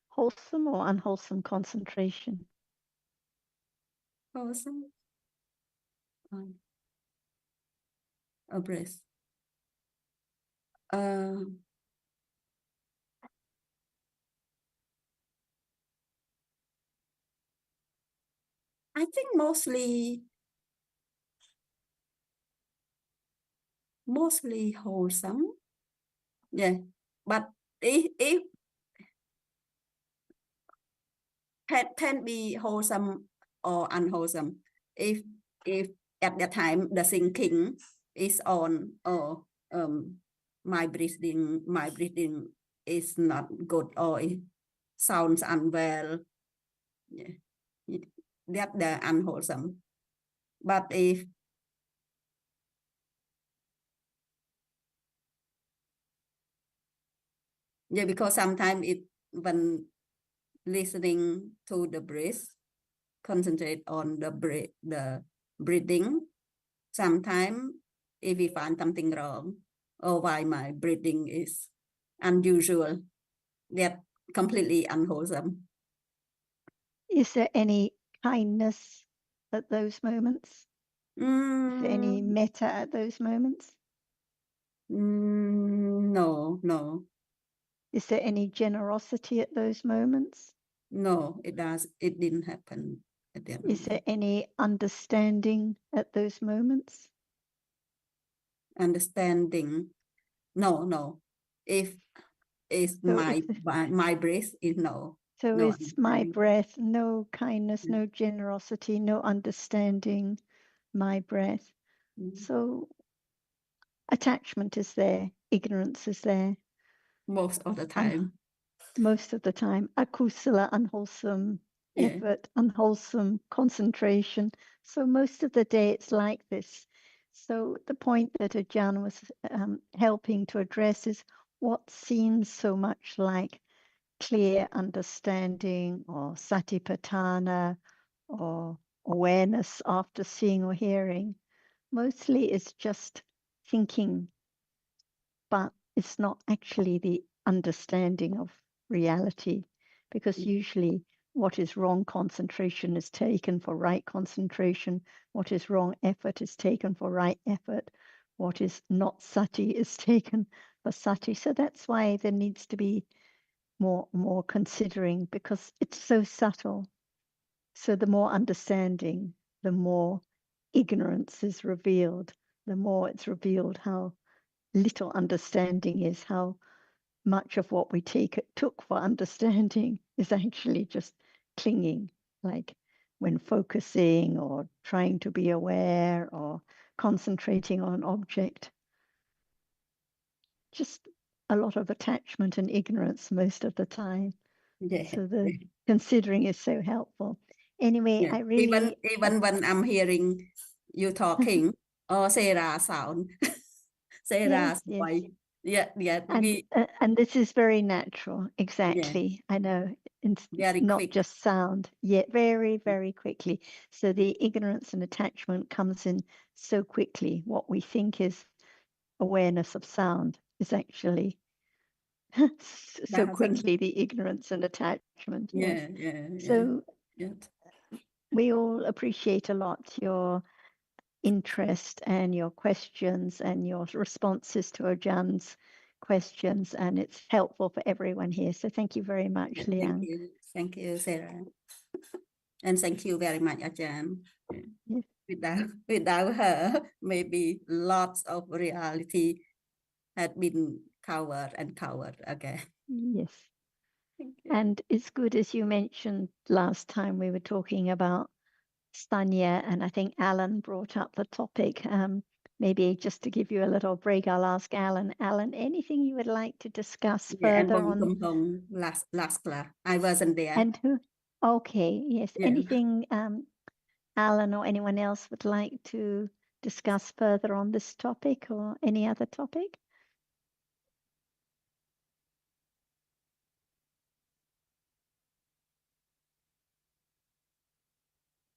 [SPEAKER 4] Wholesome or unwholesome concentration?
[SPEAKER 6] Wholesome. On a breath. I think mostly wholesome. Yeah, but if can be wholesome or unwholesome. If at that time the thinking is on, my breathing is not good, or it sounds unwell. Yeah, that the unwholesome. But if because sometimes when listening to the breath, concentrate on the breathing. Sometimes if we find something wrong, or why my breathing is unusual, that completely unwholesome.
[SPEAKER 4] Is there any kindness at those moments? Is there any metta at those moments?
[SPEAKER 6] No.
[SPEAKER 4] Is there any generosity at those moments?
[SPEAKER 6] No, it didn't happen at that moment.
[SPEAKER 4] Is there any understanding at those moments?
[SPEAKER 6] Understanding? No. If it's
[SPEAKER 4] So
[SPEAKER 6] my breath is no.
[SPEAKER 4] So
[SPEAKER 6] No
[SPEAKER 4] it's my breath, no kindness, no generosity, no understanding, my breath. So attachment is there, ignorance is there.
[SPEAKER 6] Most of the time.
[SPEAKER 4] Most of the time, akusala, unwholesome effort, unwholesome concentration. So most of the day it's like this. So the point that Ajahn was helping to address is what seems so much like clear understanding or satipatthana or awareness after seeing or hearing. mostly it's just thinking, but it's not actually the understanding of reality, because usually what is wrong concentration is taken for right concentration, what is wrong effort is taken for right effort, what is not sati is taken for sati. So that's why there needs to be more considering, because it's so subtle. So the more understanding, the more ignorance is revealed, the more it's revealed how little understanding is, how much of what we took for understanding is actually just clinging, like when focusing or trying to be aware or concentrating on an object. Just a lot of attachment and ignorance most of the time.
[SPEAKER 6] Yeah.
[SPEAKER 4] So the considering is so helpful. Anyway,
[SPEAKER 6] Yeah.
[SPEAKER 4] I really
[SPEAKER 6] even when I'm hearing you talking or Sarah sound, Sarah's
[SPEAKER 4] yes.
[SPEAKER 6] voice. Yeah,
[SPEAKER 4] And this is very natural. Exactly. I know it's
[SPEAKER 6] very
[SPEAKER 4] not
[SPEAKER 6] quick.
[SPEAKER 4] just sound, yet very, very quickly. So the ignorance and attachment comes in so quickly. What we think is awareness of sound is actually so
[SPEAKER 6] Doesn't.
[SPEAKER 4] quickly the ignorance and attachment. Yes.
[SPEAKER 6] Yeah.
[SPEAKER 4] So
[SPEAKER 6] Yeah.
[SPEAKER 4] we all appreciate a lot your interest and your questions and your responses to Ajahn questions, and it's helpful for everyone here. So thank you very much, Liang.
[SPEAKER 6] Thank you, Sarah. And thank you very much, Ajahn.
[SPEAKER 4] Yes.
[SPEAKER 6] Without her, maybe lots of reality had been covered again.
[SPEAKER 4] Yes.
[SPEAKER 6] Thank you.
[SPEAKER 4] And it's good, as you mentioned last time, we were talking about Stanya, and I think Alan brought up the topic. Maybe just to give you a little break, I'll ask Alan. Alan, anything you would like to discuss
[SPEAKER 6] And
[SPEAKER 4] further on?
[SPEAKER 6] Bong last class. I wasn't there.
[SPEAKER 4] And who? Okay, yes.
[SPEAKER 6] Yeah.
[SPEAKER 4] Anything Alan or anyone else would like to discuss further on this topic or any other topic?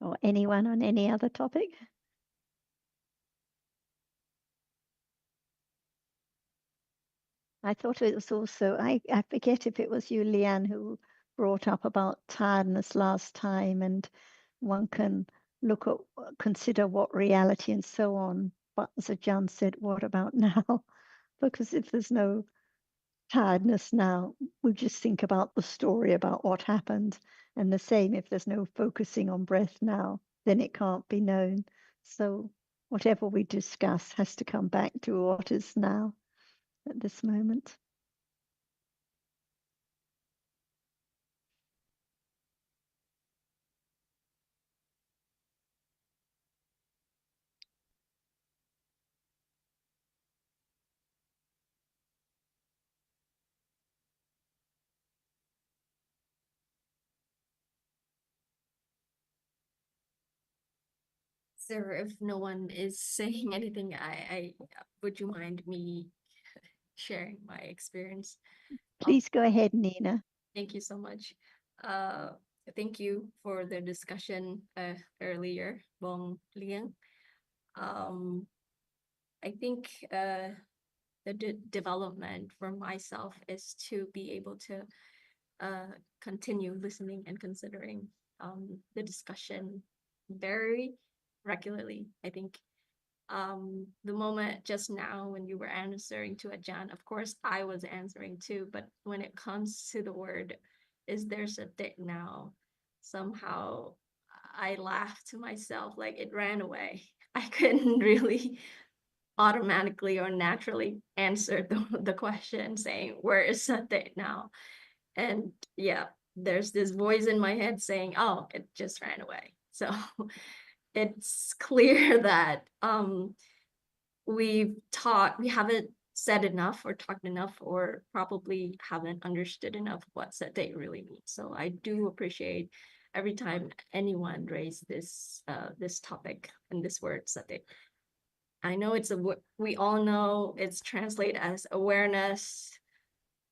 [SPEAKER 4] Or anyone on any other topic? I thought it was also, I forget if it was you, Leanne, who brought up about tiredness last time, and one can look at, consider what reality and so on. But as Ajahn said, what about now? Because if there's no tiredness now, we just think about the story about what happened. And the same, if there's no focusing on breath now, then it can't be known. So whatever we discuss has to come back to what is now at this moment.
[SPEAKER 2] Sir, if no one is saying anything, I would you mind me sharing my experience?
[SPEAKER 4] Please go ahead, Nina.
[SPEAKER 2] Thank you so much. Thank you for the discussion earlier, Bong Liang. I think the development for myself is to be able to continue listening and considering the discussion very regularly. I think the moment just now when you were answering to Ajahn, of course I was answering too, but when it comes to the word, is there sati now? Somehow I laughed to myself, like it ran away. I couldn't really automatically or naturally answer the question saying, where is sati now? And yeah, there's this voice in my head saying, oh, it just ran away. So it's clear that we haven't said enough or talked enough, or probably haven't understood enough what sati really means. So I do appreciate every time anyone raised this this topic and this word sati. I know it's we all know it's translated as awareness,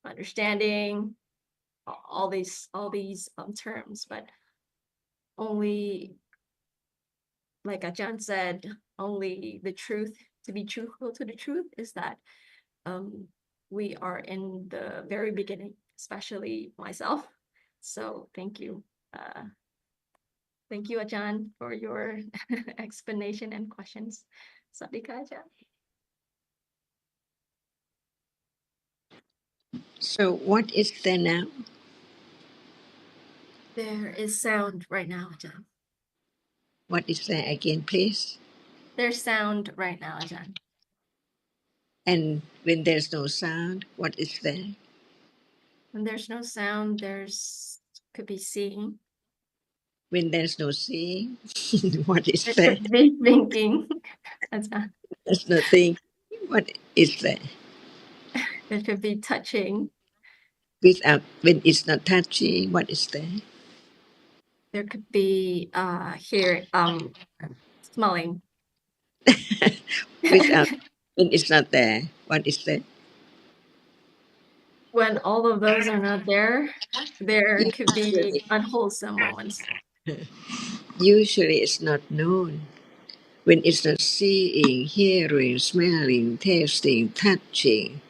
[SPEAKER 2] understanding, all these terms, but only like Ajahn said, only the truth, to be truthful to the truth, is that we are in the very beginning, especially myself. So thank you. Thank you, Ajahn, for your explanation and questions. Sawadee-ka, Ajahn.
[SPEAKER 5] So what is there now?
[SPEAKER 2] There is sound right now, Ajahn.
[SPEAKER 5] What is there again, please?
[SPEAKER 2] There's sound right now, Ajahn.
[SPEAKER 5] And when there's no sound, what is there?
[SPEAKER 2] When there's no sound, could be seeing.
[SPEAKER 5] When there's no seeing, what is
[SPEAKER 2] There
[SPEAKER 5] there?
[SPEAKER 2] could be thinking. Ajahn.
[SPEAKER 5] There's nothing. What is there?
[SPEAKER 2] There could be touching.
[SPEAKER 5] When it's not touching, what is there?
[SPEAKER 2] There could be smelling.
[SPEAKER 5] Without when it's not there, what is there?
[SPEAKER 2] When all of those are not there, there could be
[SPEAKER 5] Usually,
[SPEAKER 2] unwholesome moments.
[SPEAKER 5] usually it's not known. When it's not seeing, hearing, smelling, tasting, touching,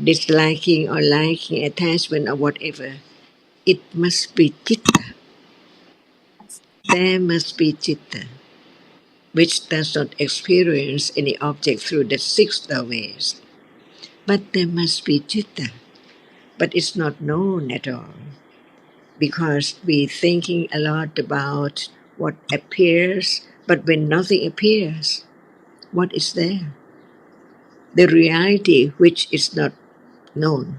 [SPEAKER 5] disliking or liking, attachment or whatever, it must be citta. There must be citta, which does not experience any object through the six ways. But there must be citta, but it's not known at all, because we're thinking a lot about what appears, but when nothing appears, what is there? The reality which is not known,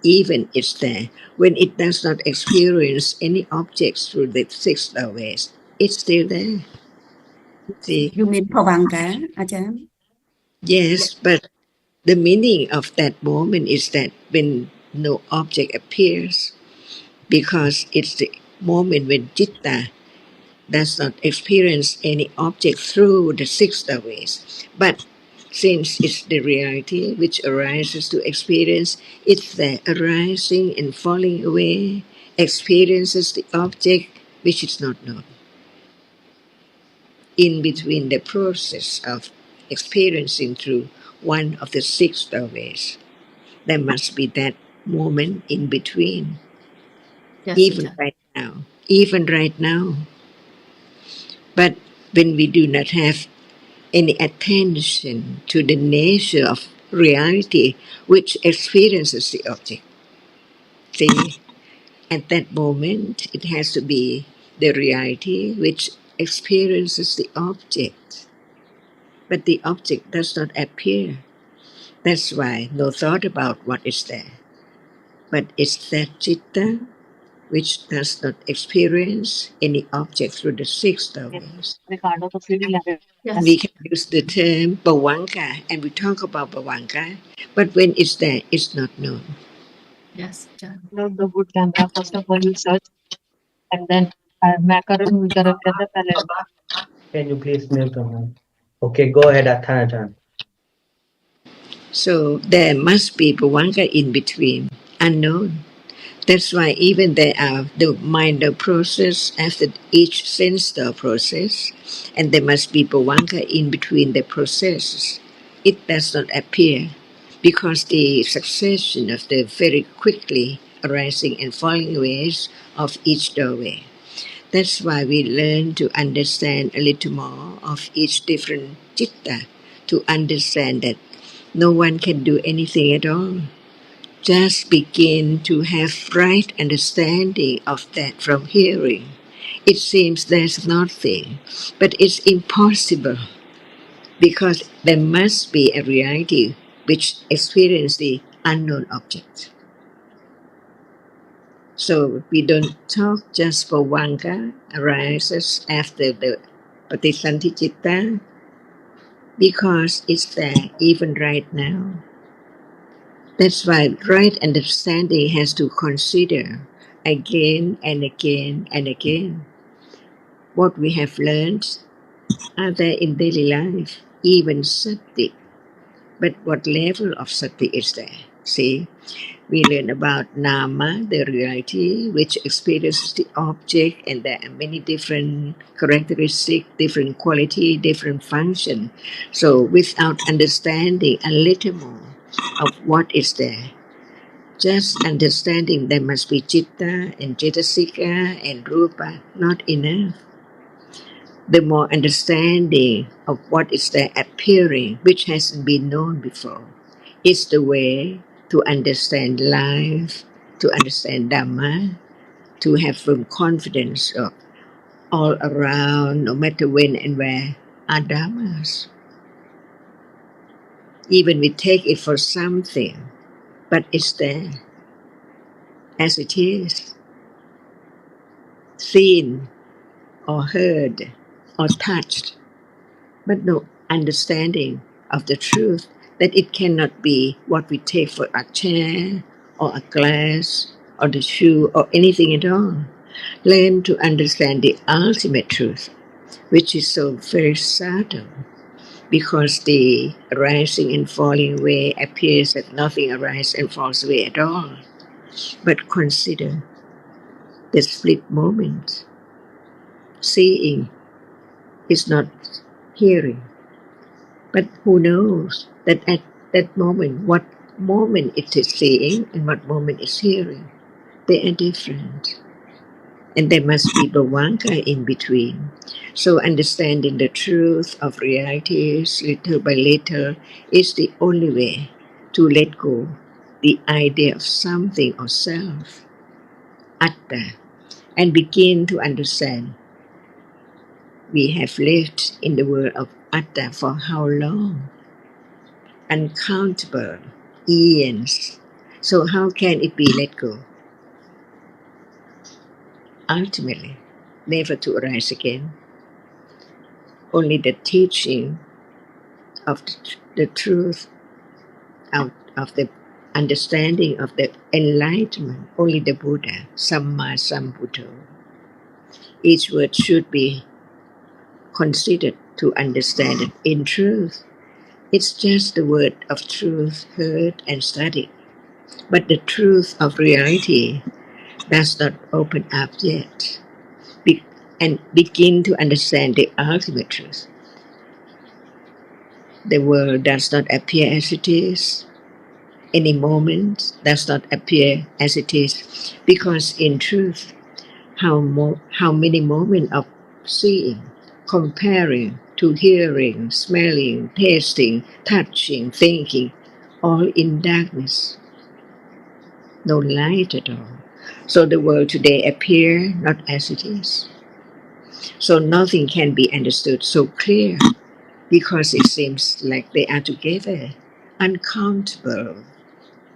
[SPEAKER 5] even is there. When it does not experience any objects through the six ways, it's still there. See?
[SPEAKER 6] You mean Bhavanga, Ajahn?
[SPEAKER 5] Yes, but the meaning of that moment is that when no object appears, because it's the moment when citta does not experience any object through the six ways. But since it's the reality which arises to experience, it's the arising and falling away, experiences the object which is not known. In between the process of experiencing through one of the six ways, there must be that moment in between.
[SPEAKER 2] Yes,
[SPEAKER 5] Even
[SPEAKER 2] Ajahn.
[SPEAKER 5] right now. Even right now. But when we do not have any attention to the nature of reality which experiences the object, see, at that moment it has to be the reality which experiences the object. But the object does not appear. That's why no thought about what is there. But it's that citta which does not experience any object through the six ways.
[SPEAKER 2] Yes.
[SPEAKER 5] We can use the term bhavanka, and we talk about bhavanka, but when it's there, it's not known.
[SPEAKER 2] Yes, Ajahn.
[SPEAKER 8] Download the good camera. First of all, you search, and then macaron vikaran ke andar pehle.
[SPEAKER 9] Can you please mute the mic? Okay, go ahead, Atanajan.
[SPEAKER 5] So there must be bhavanka in between, unknown. That's why even there are the minor process after each sense process, and there must be bhavanka in between the processes. It does not appear because the succession of the very quickly arising and falling ways of each doorway. That's why we learn to understand a little more of each different citta, to understand that no one can do anything at all. Just begin to have right understanding of that from hearing. It seems there's nothing, but it's impossible, because there must be a reality which experiences the unknown object. So we don't talk just bhavanka arises after the patisanti citta, because it's there even right now. That's why right understanding has to consider again and again and again what we have learned are there in daily life, even sati. But what level of sati is there? See, we learn about Nama, the reality, which experiences the object, and there are many different characteristics, different quality, different function. So without understanding a little more of what is there, just understanding there must be Chitta and Cetasika and Rupa, not enough. The more understanding of what is there appearing, which hasn't been known before, is the way to understand life, to understand Dhamma, to have firm confidence of all around, no matter when and where, are Dhammas. Even we take it for something, but it's there as it is, seen or heard or touched, but no understanding of the truth that it cannot be what we take for a chair or a glass or the shoe or anything at all. Learn to understand the ultimate truth, which is so very subtle, because the arising and falling away appears that nothing arises and falls away at all. But consider the split moment. Seeing is not hearing. But who knows that at that moment, what moment it is seeing and what moment is hearing? They are different. And there must be Bhavanka in between. So understanding the truth of realities little by little is the only way to let go the idea of something or self, atta, and begin to understand we have lived in the world of atta for how long? Uncountable years. So how can it be let go? Ultimately, never to arise again. Only the teaching of the truth, of the understanding of the enlightenment, only the Buddha, Samma Sambuddho. Each word should be considered to understand it in truth. It's just the word of truth heard and studied. But the truth of reality does not open up yet and begin to understand the ultimate truth. The world does not appear as it is. Any moment does not appear as it is, because in truth, how many moments of seeing, comparing to hearing, smelling, tasting, touching, thinking, all in darkness, no light at all. So the world today appears not as it is. So nothing can be understood so clear, because it seems like they are together, uncountable,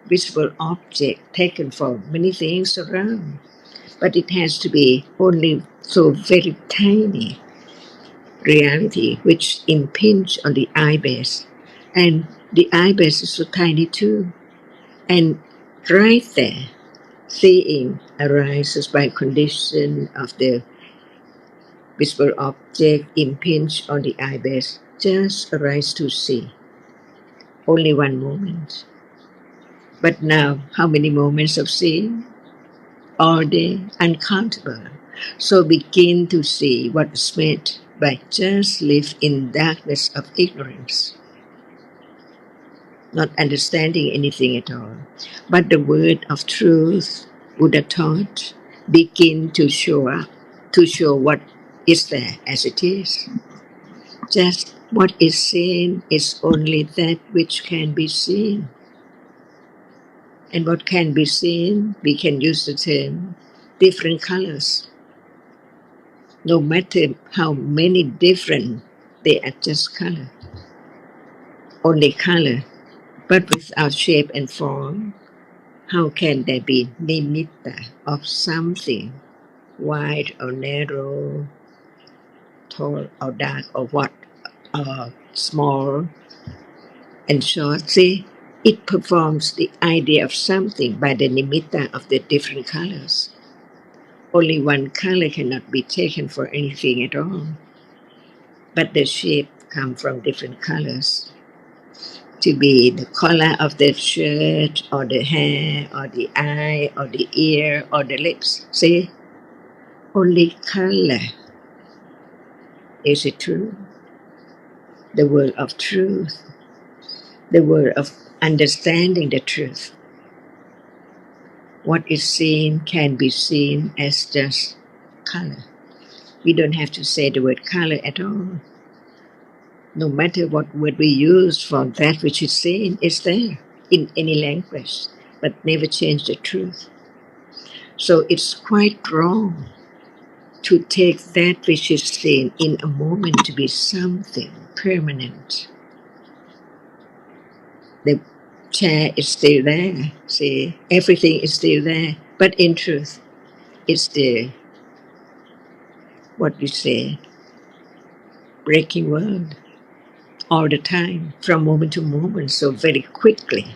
[SPEAKER 5] visible object taken from many things around. But it has to be only so very tiny reality which impinge on the eye base. And the eye base is so tiny too. And right there, seeing arises by condition of the visible object impinge on the eye base, just arise to see. Only one moment. But now, how many moments of seeing? All day, uncountable. So begin to see what is meant by just live in darkness of ignorance, not understanding anything at all. But the word of truth, Buddha taught, begin to show up, to show what is there as it is. Just what is seen is only that which can be seen. And what can be seen, we can use the term different colors. No matter how many different, they are just color. Only color. But without shape and form, how can there be nimitta of something, wide or narrow, tall or dark or what, small and short? See, it performs the idea of something by the nimitta of the different colors. Only one color cannot be taken for anything at all. But the shape comes from different colors. to be the color of the shirt or the hair or the eye or the ear or the lips. See, only color is it true. The word of truth, the word of understanding the truth. What is seen can be seen as just color. We don't have to say the word color at all. No matter what word we use for that which is seen, is there in any language, but never change the truth. So it's quite wrong to take that which is seen in a moment to be something permanent. The chair is still there, see, everything is still there, but in truth, it's the, what you say, breaking world all the time, from moment to moment, so very quickly.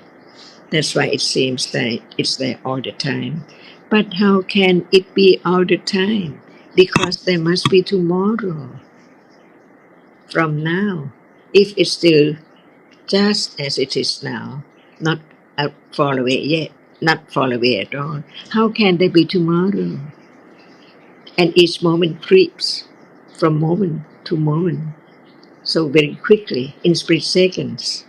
[SPEAKER 5] That's why it seems that it's there all the time. But how can it be all the time? Because there must be tomorrow from now. If it's still just as it is now, not far away yet, not far away at all, how can there be tomorrow? And each moment creeps from moment to moment, so very quickly, in split seconds.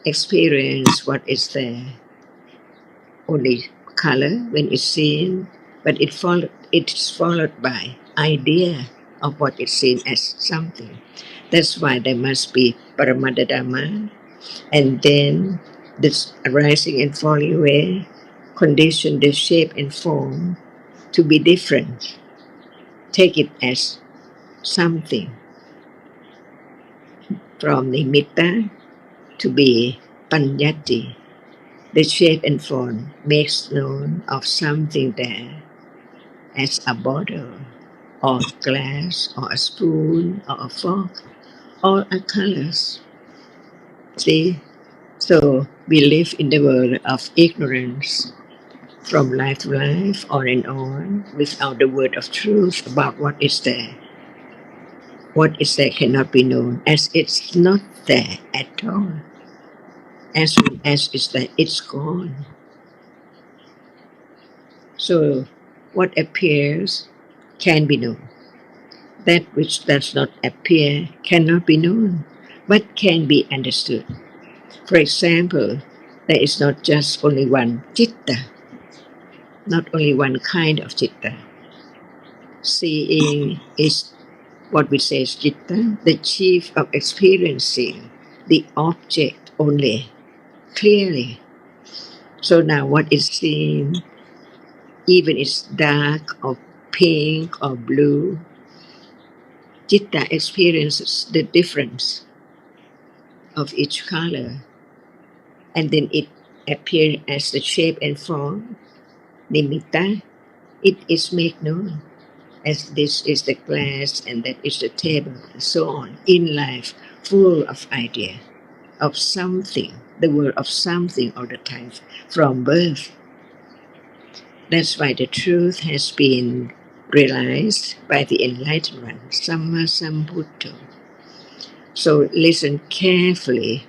[SPEAKER 5] Experience what is there. Only color when it's seen, but it's followed by idea of what is seen as something. That's why there must be prohibited Dhamma, and then this arising and falling away condition the shape and form to be different. Take it as something from nimitta to be panyati. The shape and form makes known of something there as a bottle or glass or a spoon or a fork or a colors. See? So we live in the world of ignorance from life to life, on and on, without the word of truth about what is there. What is there cannot be known, as it's not there at all. As soon as it's there, it's gone. So what appears can be known. That which does not appear cannot be known, but can be understood. For example, there is not just only one citta, not only one kind of citta. Seeing is what we say is citta, the chief of experiencing the object only, clearly. So now what is seen, even it's dark or pink or blue, citta experiences the difference of each color, and then it appears as the shape and form, nimitta. It is made known as this is the glass and that is the table, and so on, in life, full of idea of something, the word of something all the time, from birth. That's why the truth has been realized by the enlightened one, Samma Sambuddho. So listen carefully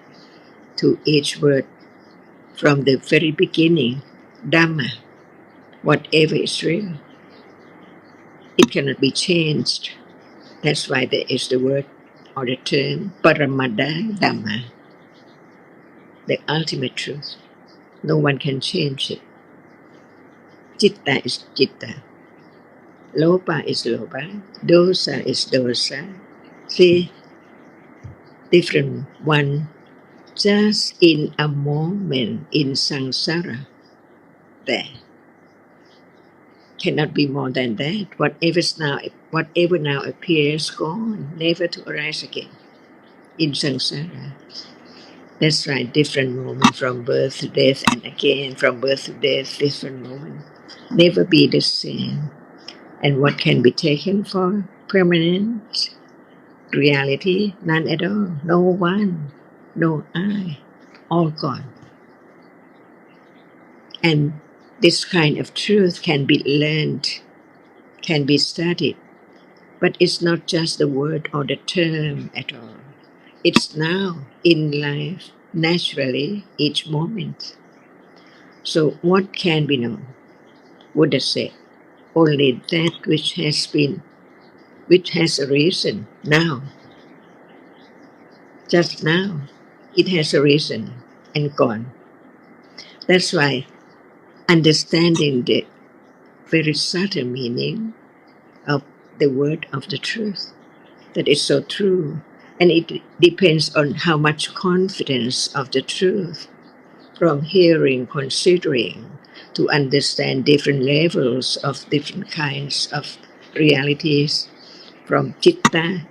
[SPEAKER 5] to each word from the very beginning. Dhamma, whatever is real, it cannot be changed. That's why there is the word or the term Paramada Dhamma, the ultimate truth. No one can change it. Citta is citta. Lopa is lopa. Dosa is dosa. See, different one just in a moment in samsara. There cannot be more than that. Whatever now appears, gone, never to arise again in samsara. That's right, different moment from birth to death, and again from birth to death, different moment. Never be the same. And what can be taken for permanent reality? None at all. No one, no I, all gone. And this kind of truth can be learned, can be studied, but it's not just the word or the term at all. It's now in life, naturally each moment. So what can be known? Buddha said, only that which has arisen now, just now, it has arisen and gone. That's why understanding the very subtle meaning of the word of the truth, that is so true, and it depends on how much confidence of the truth, from hearing, considering, to understand different levels of different kinds of realities. From citta,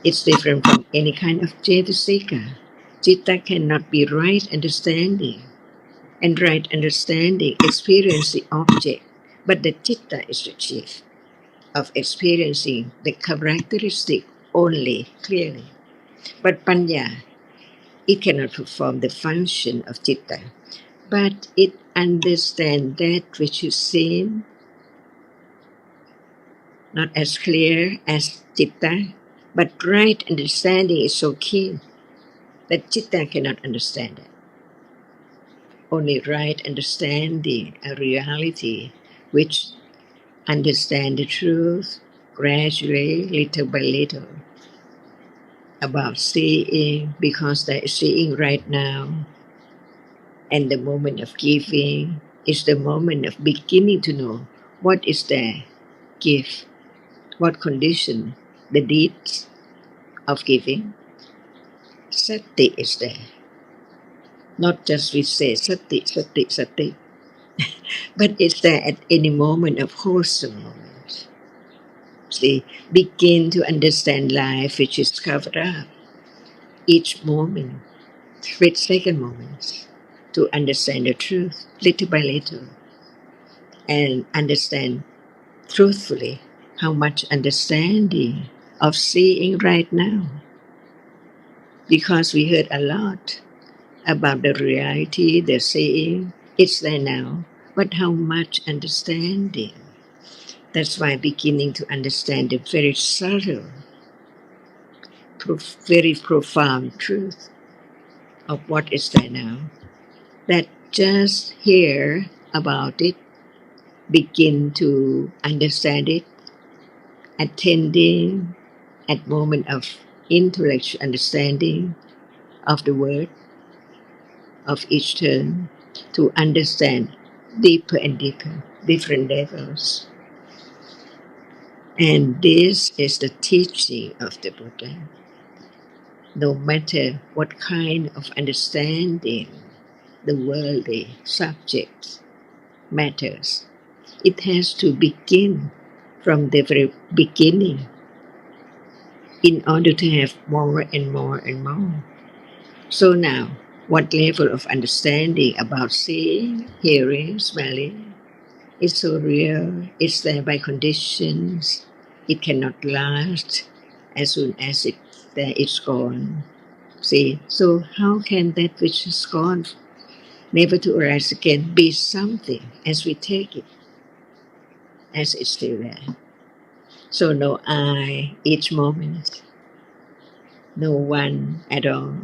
[SPEAKER 5] it's different from any kind of cetasika. Citta cannot be right understanding, and right understanding experience the object, but the citta is the chief of experiencing the characteristic only clearly. But panya, it cannot perform the function of citta, but it understands that which is seen not as clear as citta, but right understanding is so keen that citta cannot understand it. Only right understanding a reality which understand the truth gradually, little by little, about seeing, because there is seeing right now, and the moment of giving is the moment of beginning to know what is there, give, what condition, the deeds of giving. Sati is there. Not just we say sati, sati, sati, but it's there at any moment of wholesome moment. See, begin to understand life which is covered up each moment, split-second moments, to understand the truth little by little, and understand truthfully how much understanding of seeing right now. Because we heard a lot about the reality, the seeing, it's there now, but how much understanding. That's why beginning to understand the very subtle, very profound truth of what is there now, that just hear about it, begin to understand it, attending at moment of intellectual understanding of the word, of each term, to understand deeper and deeper, different levels. And this is the teaching of the Buddha. No matter what kind of understanding the worldly subject matters, it has to begin from the very beginning in order to have more and more and more. So now, what level of understanding about seeing, hearing, smelling is so real, it's there by conditions, it cannot last, as soon as it's there, it's gone. See, so how can that which is gone, never to arise again, be something as we take it, as it's still there? So no I, each moment, no one at all,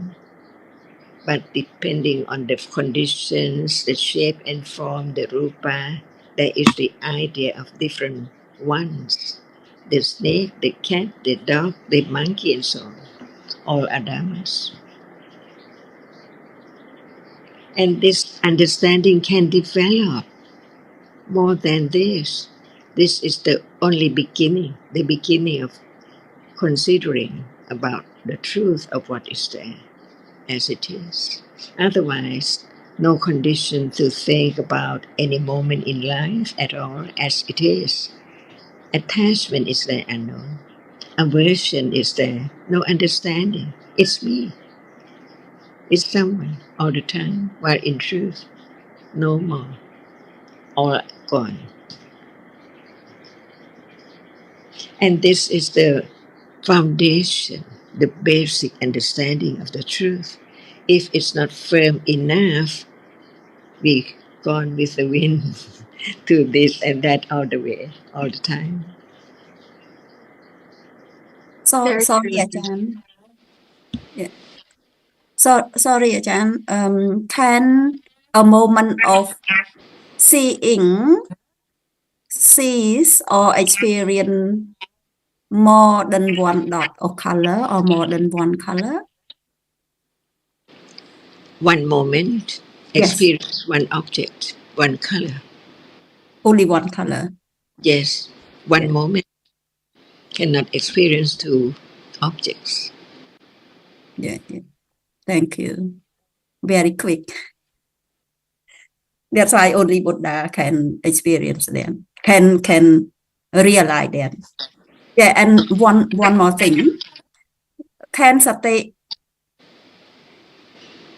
[SPEAKER 5] but depending on the conditions, the shape and form, the rupa, there is the idea of different ones. The snake, the cat, the dog, the monkey, and so on, all are dhammas. And this understanding can develop more than this. This is the only beginning, the beginning of considering about the truth of what is there as it is. Otherwise, no condition to think about any moment in life at all as it is. Attachment is there unknown. Aversion is there, no understanding. It's me. It's someone all the time, while in truth, no more. All gone. And this is the foundation, the basic understanding of the truth. If it's not firm enough, we gone with the wind to this and that all the way, all the time.
[SPEAKER 6] So
[SPEAKER 2] Very
[SPEAKER 6] sorry,
[SPEAKER 2] true.
[SPEAKER 6] Ajahn. Yeah. Sorry, Ajahn. Can a moment of seeing sees or experience more than one dot of color or more than one color?
[SPEAKER 5] One moment,
[SPEAKER 6] Yes,
[SPEAKER 5] experience one object, one color.
[SPEAKER 6] only one color.
[SPEAKER 5] Yes, one
[SPEAKER 6] Yeah.
[SPEAKER 5] moment cannot experience two objects.
[SPEAKER 6] Yeah. Thank you. Very quick. That's why only Buddha can experience them, can realize them. Yeah, and one more thing. Can sati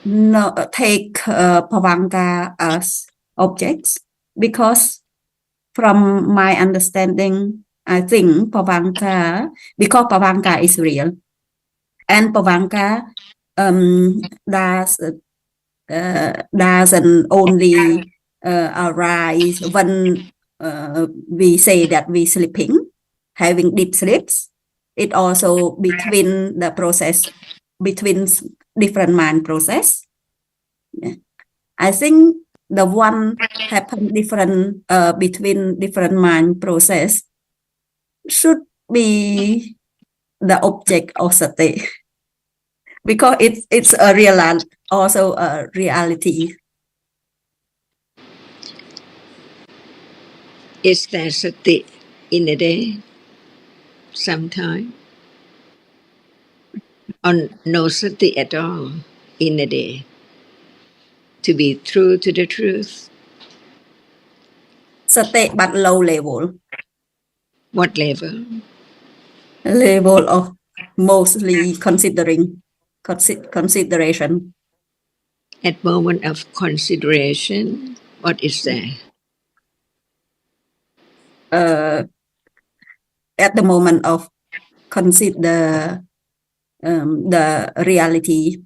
[SPEAKER 6] no take Pavanga as objects? Because from my understanding, I think Pavanga, because Pavanga is real, and Pavanga doesn't only arise when we say that we sleeping, having deep sleeps. It also between the process, between different mind process. Yeah. I think the one happen different between different mind process should be the object of sati because it's a real also a reality.
[SPEAKER 5] Is there sati in a day sometime? Or no sati at all in a day? To be true to the truth.
[SPEAKER 6] Sati but low level.
[SPEAKER 5] What level?
[SPEAKER 6] Level of mostly consideration.
[SPEAKER 5] At moment of consideration, what is there?
[SPEAKER 6] At the moment of consider the reality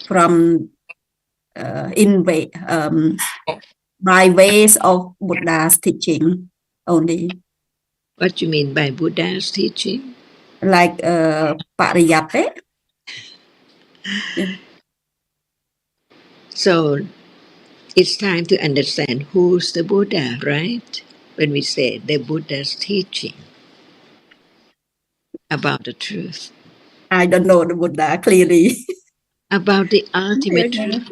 [SPEAKER 6] from by ways of Buddha's teaching only,
[SPEAKER 5] What do you mean by Buddha's teaching?
[SPEAKER 6] like pariyate. Yeah.
[SPEAKER 5] So it's time to understand who's the Buddha, right? When we say the Buddha's teaching about the truth,
[SPEAKER 6] I don't know the Buddha clearly.
[SPEAKER 5] about the ultimate truth.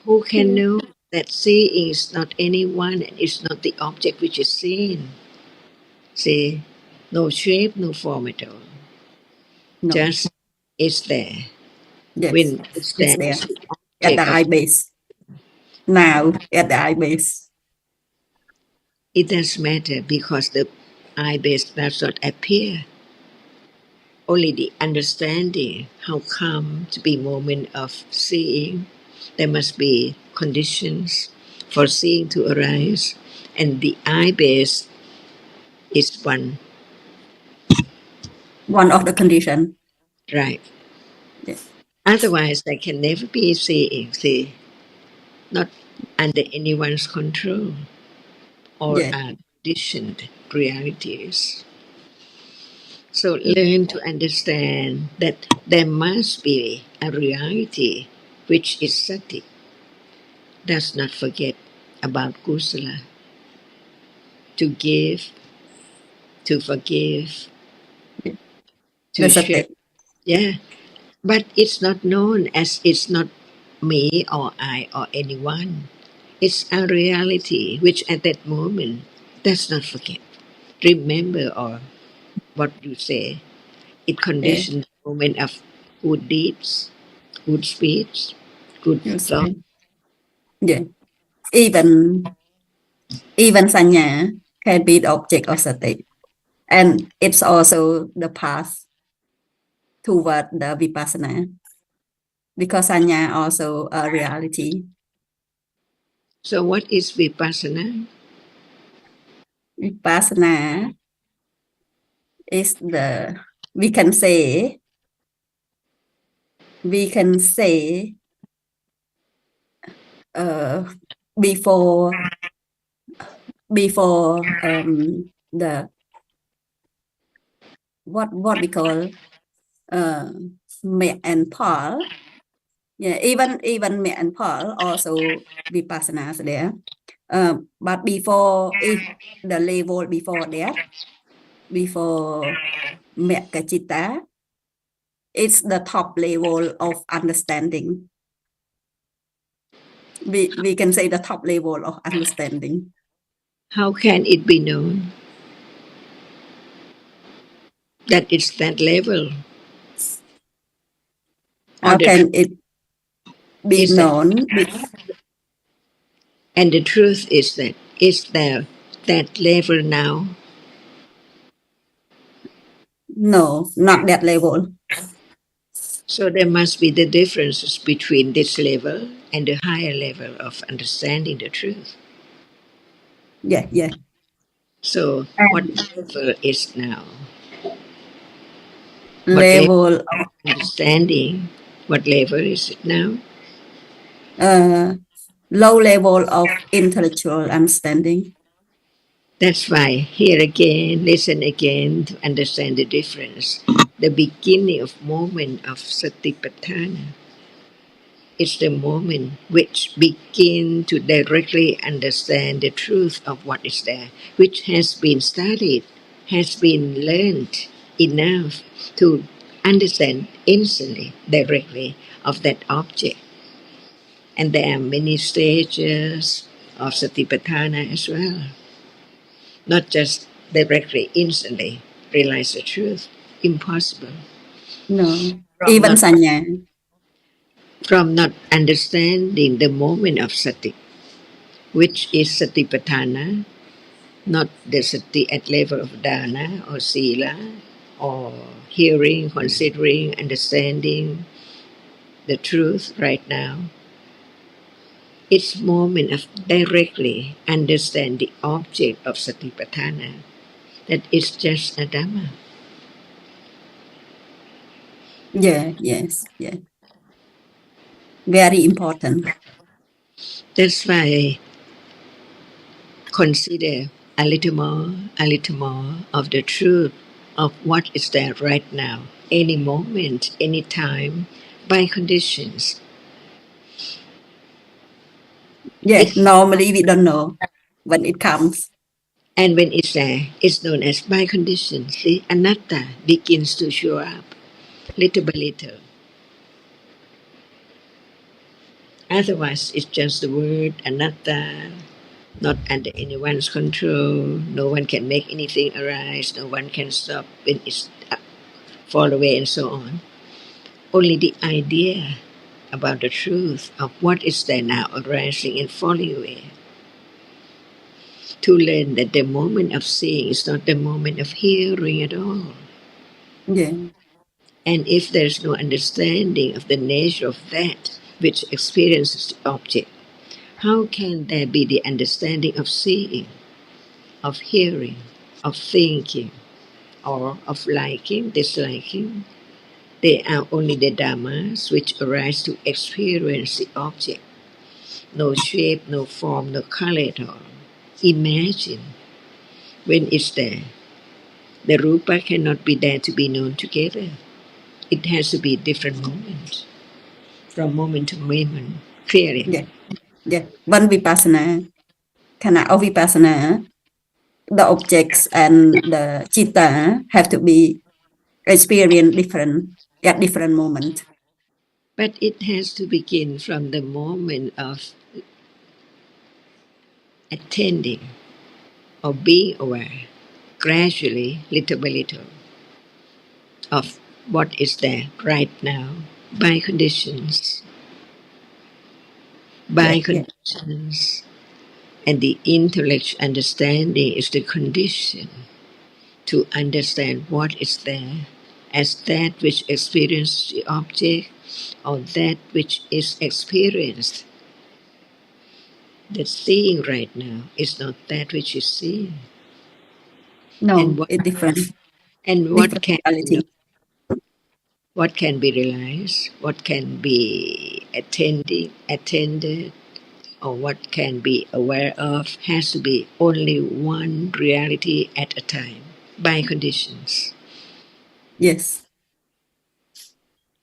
[SPEAKER 5] Who can know that seeing is not anyone and is not the object which is seen? See, no shape, no form at all.
[SPEAKER 6] No.
[SPEAKER 5] Just it's there.
[SPEAKER 6] Yes,
[SPEAKER 5] When it's
[SPEAKER 6] it's
[SPEAKER 5] there
[SPEAKER 6] there
[SPEAKER 5] as the
[SPEAKER 6] at the
[SPEAKER 5] object
[SPEAKER 6] eye
[SPEAKER 5] of,
[SPEAKER 6] base. Now at the eye base.
[SPEAKER 5] it does matter because the eye base does not appear. Only the understanding how come to be moment of seeing. There must be conditions for seeing to arise, and the eye base is one,
[SPEAKER 6] One of the condition.
[SPEAKER 5] right?
[SPEAKER 6] Yes.
[SPEAKER 5] Otherwise, there can never be seeing, see, not under anyone's control or
[SPEAKER 6] Yes.
[SPEAKER 5] are conditioned realities. So learn to understand that there must be a reality which is sati. Does not forget about kusala, to give, to forgive,
[SPEAKER 6] The
[SPEAKER 5] to share.
[SPEAKER 6] sati.
[SPEAKER 5] Yeah, but it's not known as it's not me or I or anyone. It's a reality which at that moment does not forget. Remember, or what you say, it
[SPEAKER 6] Yes.
[SPEAKER 5] conditions the moment of good deeds, good speech, good
[SPEAKER 6] Yes.
[SPEAKER 5] thought.
[SPEAKER 6] Yeah. Even sanya can be the object of sati. And it's also the path toward the vipassana. Because sanya also a reality.
[SPEAKER 5] So what is vipassana?
[SPEAKER 6] Vipassana is we can say before the what we call Mẹ and Paul. Yeah, even Mẹ and Paul also vipassana there. But before the level before that, before Mẹ Kachita, it's the top level of understanding. We can say the top level of understanding.
[SPEAKER 5] How can it be known that it's that level?
[SPEAKER 6] How can it be
[SPEAKER 5] is that,
[SPEAKER 6] known?
[SPEAKER 5] and the truth is that is there that level now?
[SPEAKER 6] No, not that level.
[SPEAKER 5] So there must be the differences between this level and the higher level of understanding the truth.
[SPEAKER 6] Yeah, yeah.
[SPEAKER 5] So what level is now? What
[SPEAKER 6] Level of
[SPEAKER 5] understanding? What level is it now?
[SPEAKER 6] low level of intellectual understanding.
[SPEAKER 5] That's why here again, listen again to understand the difference. The beginning of moment of Satipatthana is the moment which begin to directly understand the truth of what is there, which has been studied, has been learned enough to understand instantly, directly of that object. And there are many stages of Satipatthana as well. Not just directly, instantly realize the truth. Impossible.
[SPEAKER 6] No,
[SPEAKER 5] From
[SPEAKER 6] even
[SPEAKER 5] not,
[SPEAKER 6] sanya.
[SPEAKER 5] from not understanding the moment of sati, which is satipatthana, not the sati at level of dana or sila, or hearing, considering, understanding the truth right now. It's moment of directly understand the object of satipatthana, that is just a Dhamma.
[SPEAKER 6] Yeah, yes, yeah. Very important.
[SPEAKER 5] That's why consider a little more of the truth of what is there right now, any moment, any time, by conditions.
[SPEAKER 6] Yeah,
[SPEAKER 5] It's,
[SPEAKER 6] normally we don't know when it comes.
[SPEAKER 5] and when it's there, it's known as by conditions. See, anatta begins to show up little by little. Otherwise, it's just the word anatta, not under anyone's control. No one can make anything arise. No one can stop when it's fall away and so on. Only the idea about the truth of what is there now arising and falling away. To learn that the moment of seeing is not the moment of hearing at all.
[SPEAKER 6] Yeah,
[SPEAKER 5] And if there is no understanding of the nature of that which experiences the object, how can there be the understanding of seeing, of hearing, of thinking, or of liking, disliking? They are only the dhammas which arise to experience the object. No shape, no form, no color at all. Imagine when it's there. The rupa cannot be there to be known together. It has to be different moments, from moment to moment, clearly.
[SPEAKER 6] yeah, yeah. One vipassana, khana of vipassana, the objects and the citta have to be experienced different at different moment.
[SPEAKER 5] But it has to begin from the moment of attending or being aware, gradually, little by little, of what is there right now by conditions.
[SPEAKER 6] Yeah,
[SPEAKER 5] By
[SPEAKER 6] yeah,
[SPEAKER 5] conditions. And the intellect understanding is the condition to understand what is there as that which experiences the object or that which is experienced. The seeing right now is not that which is seen. And
[SPEAKER 6] no,
[SPEAKER 5] what
[SPEAKER 6] it's different,
[SPEAKER 5] and what
[SPEAKER 6] different
[SPEAKER 5] can
[SPEAKER 6] reality.
[SPEAKER 5] what can be realized, what can be attended, or what can be aware of has to be only one reality at a time by conditions.
[SPEAKER 6] Yes.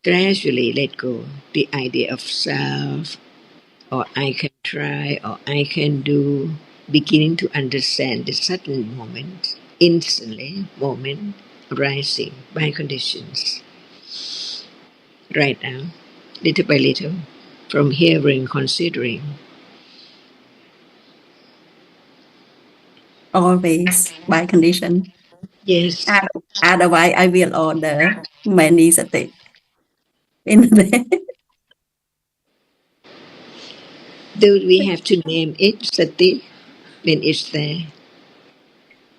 [SPEAKER 5] gradually let go the idea of self, or I can try, or I can do, beginning to understand the sudden moment, instantly moment arising by conditions. Right now, little by little, from hearing, considering.
[SPEAKER 6] Always by condition.
[SPEAKER 5] Yes,
[SPEAKER 6] Otherwise, I will order many state in there.
[SPEAKER 5] do we have to name it sati when it's there?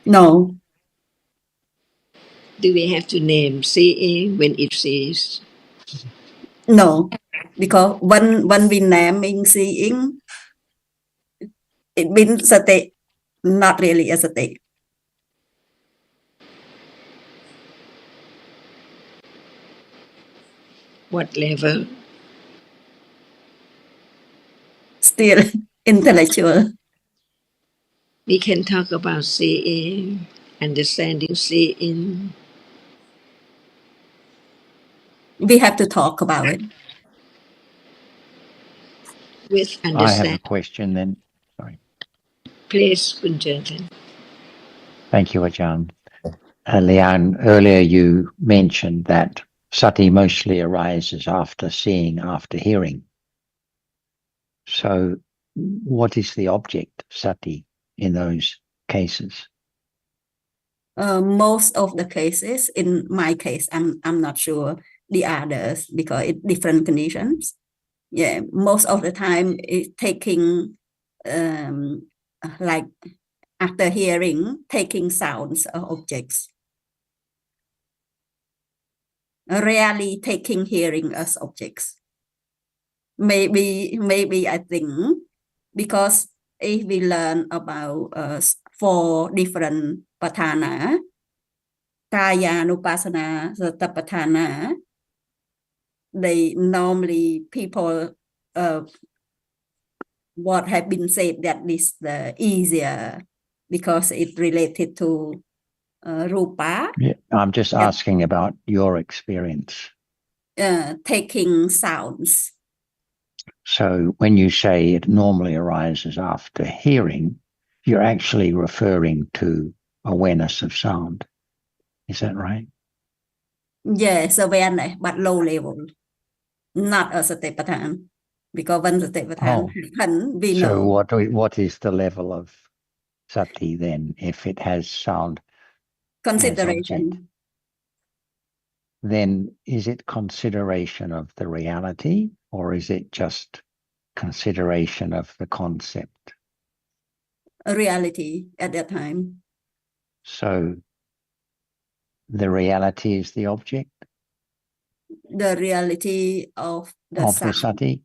[SPEAKER 6] No,
[SPEAKER 5] Do we have to name seeing when it sees?
[SPEAKER 6] no, because when we naming seeing, it means state, not really a state.
[SPEAKER 5] What level?
[SPEAKER 6] Still intellectual.
[SPEAKER 5] We can talk about seeing, understanding seeing.
[SPEAKER 6] We have to talk about it.
[SPEAKER 5] With
[SPEAKER 10] I have a
[SPEAKER 5] understanding.
[SPEAKER 10] question then. Sorry.
[SPEAKER 5] Please, Kunjatan.
[SPEAKER 10] Thank you, Ajahn. Leanne, earlier you mentioned that sati mostly arises after seeing, after hearing. So what is the object, sati, in those cases?
[SPEAKER 6] Most of the cases, in my case, I'm not sure the others because it different conditions. Yeah, most of the time it's taking like after hearing, taking sounds or objects. Rarely taking hearing as objects. Maybe I think because if we learn about 4 different patthana, kaya nupasana, satapatthana, they normally people what have been said that is the easier because it related to rupa.
[SPEAKER 10] Yeah, I'm just asking about your experience.
[SPEAKER 6] Taking sounds.
[SPEAKER 10] So when you say it normally arises after hearing, you're actually referring to awareness of sound. Is that right?
[SPEAKER 6] Yes, awareness, but low level, not a satipatthana. Because when satipatthana, we know.
[SPEAKER 10] So what is the level of sati then, if it has sound as object?
[SPEAKER 6] Consideration.
[SPEAKER 10] Then is it consideration of the reality, or is it just consideration of the concept?
[SPEAKER 6] A reality at that time.
[SPEAKER 10] So the reality is the object
[SPEAKER 6] The reality of the
[SPEAKER 10] of
[SPEAKER 6] sound.
[SPEAKER 10] the sati?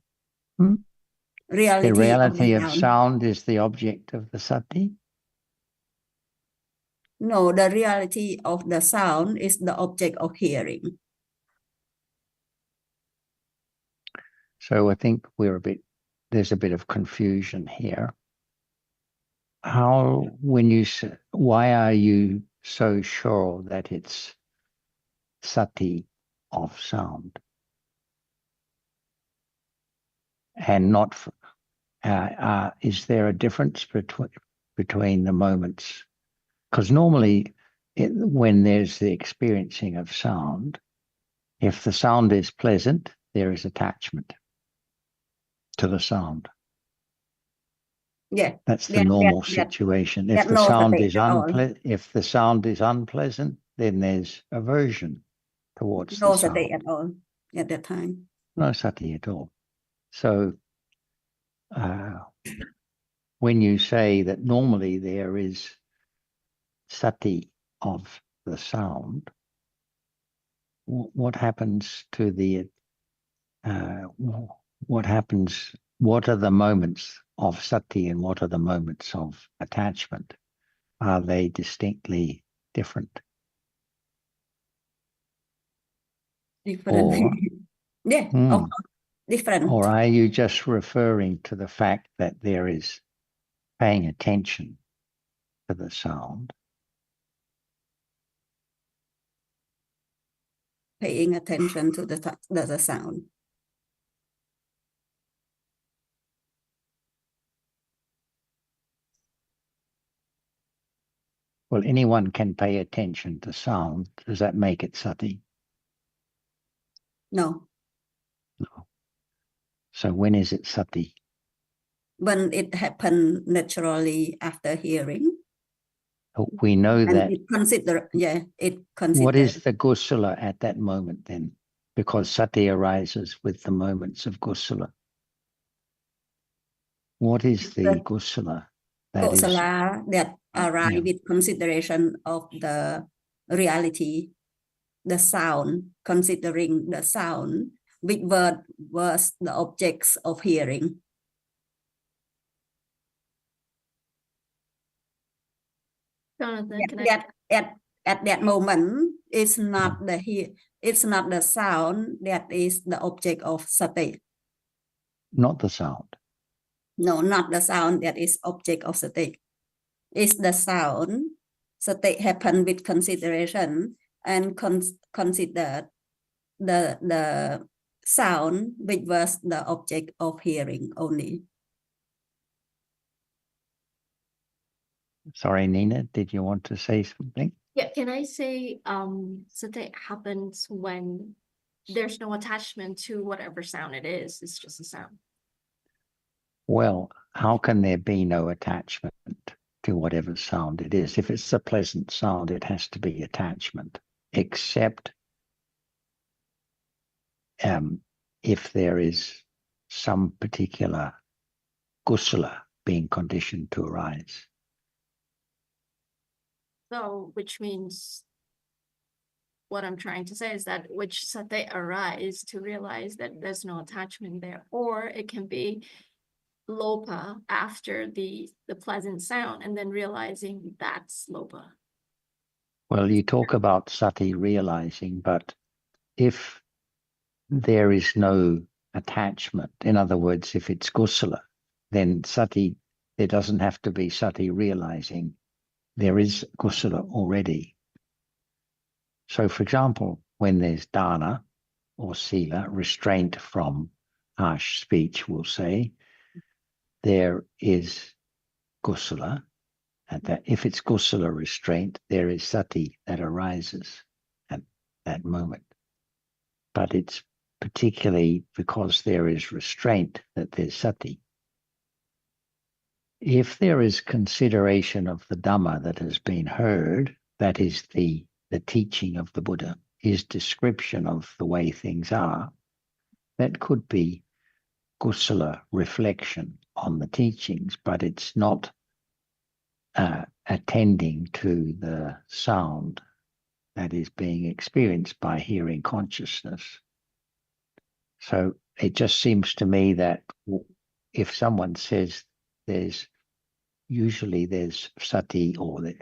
[SPEAKER 6] Reality
[SPEAKER 10] The reality
[SPEAKER 6] of
[SPEAKER 10] of
[SPEAKER 6] the sound.
[SPEAKER 10] sound is the object of the sati?
[SPEAKER 6] No, the reality of the sound is the object of hearing.
[SPEAKER 10] So I think there's a bit of confusion here. Why are you so sure that it's sati of sound and not? Is there a difference between the moments? Because normally, when there's the experiencing of sound, if the sound is pleasant, there is attachment to the sound.
[SPEAKER 6] Yeah,
[SPEAKER 10] That's the normal situation. If the sound is unpleasant, then there's aversion towards
[SPEAKER 6] no
[SPEAKER 10] the
[SPEAKER 6] sati
[SPEAKER 10] sound.
[SPEAKER 6] at all at that time.
[SPEAKER 10] No sati at all. So when you say that normally there is sati of the sound, what happens to the what are the moments of sati and what are the moments of attachment? Are they distinctly different?
[SPEAKER 6] Different.
[SPEAKER 10] Or,
[SPEAKER 6] yeah, of course, different.
[SPEAKER 10] Or are you just referring to the fact that there is paying attention to the sound?
[SPEAKER 6] paying attention to the sound.
[SPEAKER 10] Well, anyone can pay attention to sound. Does that make it sati?
[SPEAKER 6] No.
[SPEAKER 10] No. So when is it sati?
[SPEAKER 6] When it happened naturally after hearing.
[SPEAKER 10] We know
[SPEAKER 6] And
[SPEAKER 10] that.
[SPEAKER 6] it consider, yeah, it consider.
[SPEAKER 10] What is the kusala at that moment then? Because sati arises with the moments of kusala. What is the kusala?
[SPEAKER 6] Kusala that arise with consideration of the reality, the sound, considering the sound, which word was the objects of hearing.
[SPEAKER 2] Jonathan, can
[SPEAKER 6] At that moment, it's not the sound that is the object of sati.
[SPEAKER 10] Not the sound.
[SPEAKER 6] No, not the sound that is object of sati. It's the sound. Sati happen with consideration and consider the sound which was the object of hearing only.
[SPEAKER 10] Sorry, Nina, did you want to say something?
[SPEAKER 2] Yeah, can I say sati happens when there's no attachment to whatever sound it is, it's just a sound.
[SPEAKER 10] Well, how can there be no attachment to whatever sound it is? If it's a pleasant sound, it has to be attachment, except if there is some particular kusala being conditioned to arise.
[SPEAKER 2] So, which means what I'm trying to say is that which sati arise to realize that there's no attachment there, or it can be lopa after the pleasant sound and then realizing that's lopa.
[SPEAKER 10] Well, you talk about sati realizing, but if there is no attachment, in other words, if it's kusala, then sati, there doesn't have to be sati realizing. There is kusala already. So, for example, when there's dana or sila, restraint from harsh speech, we'll say, there is kusala, and that if it's kusala restraint, there is sati that arises at that moment. But it's particularly because there is restraint that there's sati. If there is consideration of the Dhamma that has been heard, that is the teaching of the Buddha, his description of the way things are, that could be kusala reflection on the teachings, but it's not attending to the sound that is being experienced by hearing consciousness. So it just seems to me that if someone says there's sati, or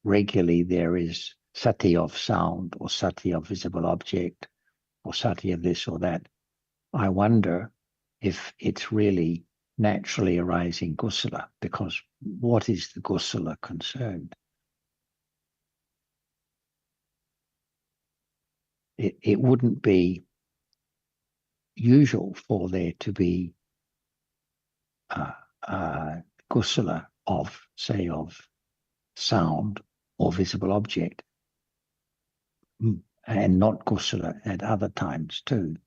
[SPEAKER 10] regularly there is sati of sound or sati of visible object or sati of this or that, I wonder if it's really naturally arising kusala, because what is the kusala concerned? It wouldn't be usual for there to be kusala of, say, of sound or visible object, and not kusala at other times too.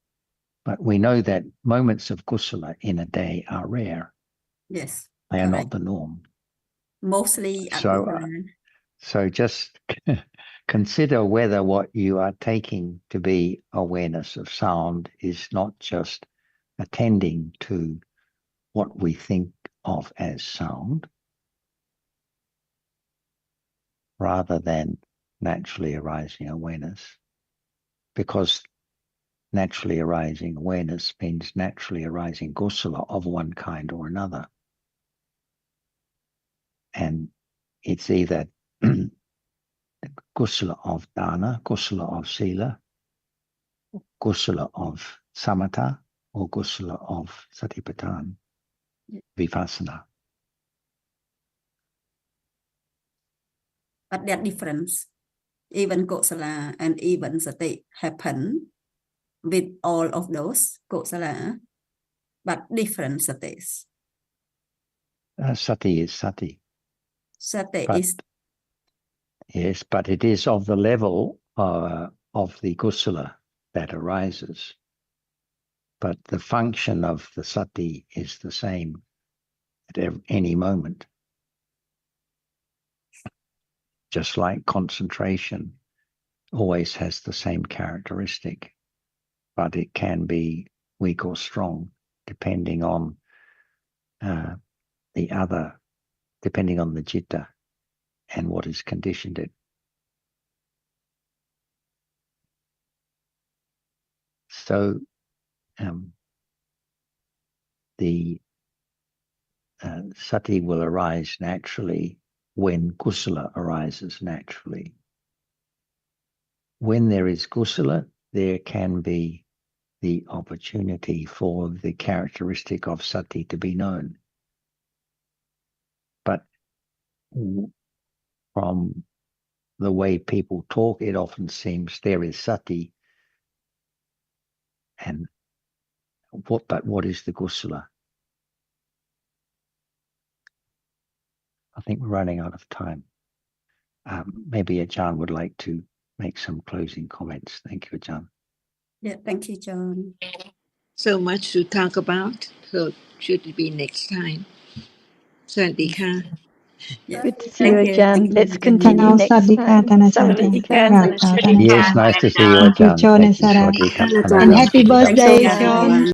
[SPEAKER 10] But we know that moments of kusala in a day are rare.
[SPEAKER 6] Yes.
[SPEAKER 10] They are not the norm.
[SPEAKER 6] Mostly.
[SPEAKER 10] So just consider whether what you are taking to be awareness of sound is not just attending to what we think of as sound, rather than naturally arising awareness, because naturally arising awareness means naturally arising kusala of one kind or another. And it's either kusala of dana, kusala of sila, kusala of samatha, or kusala of satipatthana, vipassana.
[SPEAKER 6] But that difference even Kosala and even Sati happen with all of those Kosala, but different Satis.
[SPEAKER 10] Sati is Sati.
[SPEAKER 6] Sati
[SPEAKER 10] But-
[SPEAKER 6] is,
[SPEAKER 10] Yes, but it is of the level of the kusala that arises. But the function of the sati is the same at any moment. Just like concentration always has the same characteristic, but it can be weak or strong depending on depending on the citta and what has conditioned it. So the sati will arise naturally when kusala arises naturally. When there is kusala, there can be the opportunity for the characteristic of sati to be known. But from the way people talk, it often seems there is sati, and what is the kusala? I think we're running out of time. Maybe Ajahn would like to make some closing comments. Thank you, Ajahn.
[SPEAKER 6] yeah, thank you, John.
[SPEAKER 5] So much to talk about. So should it be next time? สวัสดีค่ะ
[SPEAKER 6] Yeah.
[SPEAKER 4] Good to see you,
[SPEAKER 6] Thank you.
[SPEAKER 4] Ajahn.
[SPEAKER 6] Thank you,
[SPEAKER 4] Let's
[SPEAKER 6] Ajahn.
[SPEAKER 4] continue next
[SPEAKER 8] Sadhika,
[SPEAKER 4] time.
[SPEAKER 8] Tana
[SPEAKER 4] Sadhika.
[SPEAKER 8] Sadhika.
[SPEAKER 10] Yes, nice to see you,
[SPEAKER 8] Thank you,
[SPEAKER 10] Ajahn.
[SPEAKER 8] John
[SPEAKER 10] Thank
[SPEAKER 8] and
[SPEAKER 10] you,
[SPEAKER 8] Sarah.
[SPEAKER 10] Swadika.
[SPEAKER 8] And happy
[SPEAKER 6] Thanks so
[SPEAKER 8] birthday,
[SPEAKER 6] much,
[SPEAKER 8] John.
[SPEAKER 6] everyone.